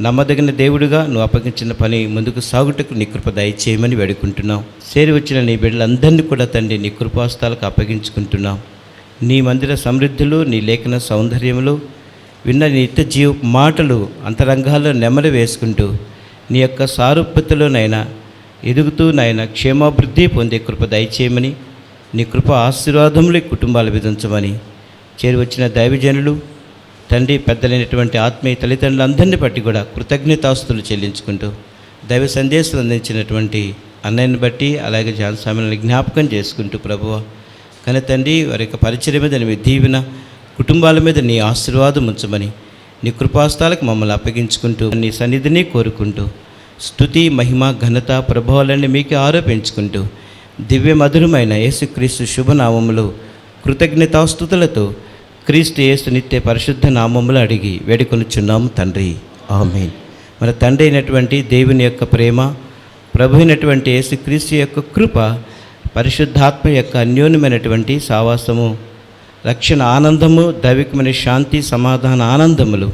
S1: నమ్మదగిన దేవుడిగా నువ్వు అప్పగించిన పని ముందుకు సాగుటకు నీ కృప దయచేయమని వేడుకుంటున్నాం. చేరి వచ్చిన నీ బిడ్డలందరినీ కూడా తండ్రి నీ కృపాస్తాలకు అప్పగించుకుంటున్నాం. నీ మందిర సమృద్ధిలో, నీ లేఖన సౌందర్యంలో విన్న నీ నిత్య జీవ మాటలు అంతరంగాల్లో నెమలి వేసుకుంటూ నీ యొక్క సారూప్యతలోనైనా ఎదుగుతూ నాయన క్షేమాభివృద్ధి పొందే కృప దయచేయమని, నీ కృప ఆశీర్వాదములు ఈ కుటుంబాలు విధించమని చేరి వచ్చిన దైవజనులు తండ్రి, పెద్దలైనటువంటి ఆత్మీయ తల్లిదండ్రులందరినీ బట్టి కూడా కృతజ్ఞతాస్తులు చెల్లించుకుంటూ దైవ సందేశాలు అందించినటువంటి అన్నయ్యని బట్టి అలాగే జాన్స్వామిని జ్ఞాపకం చేసుకుంటూ ప్రభువ కానీ తండ్రి, వారి యొక్క పరిచయం మీద నీ దీవెన, కుటుంబాల మీద నీ ఆశీర్వాదం ఉంచమని నీ కృపాస్తాలకు మమ్మల్ని అప్పగించుకుంటూ నీ సన్నిధిని కోరుకుంటూ స్తుతి, మహిమ, ఘనత, ప్రభావాలన్నీ మీకే ఆరోపించుకుంటూ దివ్య మధురమైన యేసుక్రీస్తు శుభనామములో కృతజ్ఞతాస్తుతులతో క్రీస్తు యేసు నిత్య పరిశుద్ధ నామములు అడిగి వేడుకొనుచున్నాము తండ్రి, ఆమేన్. మన తండ్రి అయినటువంటి దేవుని యొక్క ప్రేమ, ప్రభు అయినటువంటి యేసుక్రీస్తు యొక్క కృప, పరిశుద్ధాత్మ యొక్క అన్యోన్యమైనటువంటి సావాసము, రక్షణ ఆనందము, దైవికమైన శాంతి, సమాధాన ఆనందములు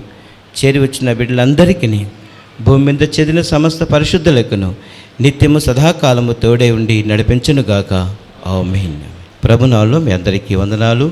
S1: చేరి వచ్చిన బిడ్డలందరికీ భూమి మీద చెదిన సమస్త పరిశుద్ధులకును నిత్యము సదాకాలము తోడే ఉండి నడిపించునుగాక, ఆమేన్. ప్రభునాలో మీ అందరికీ వందనాలు.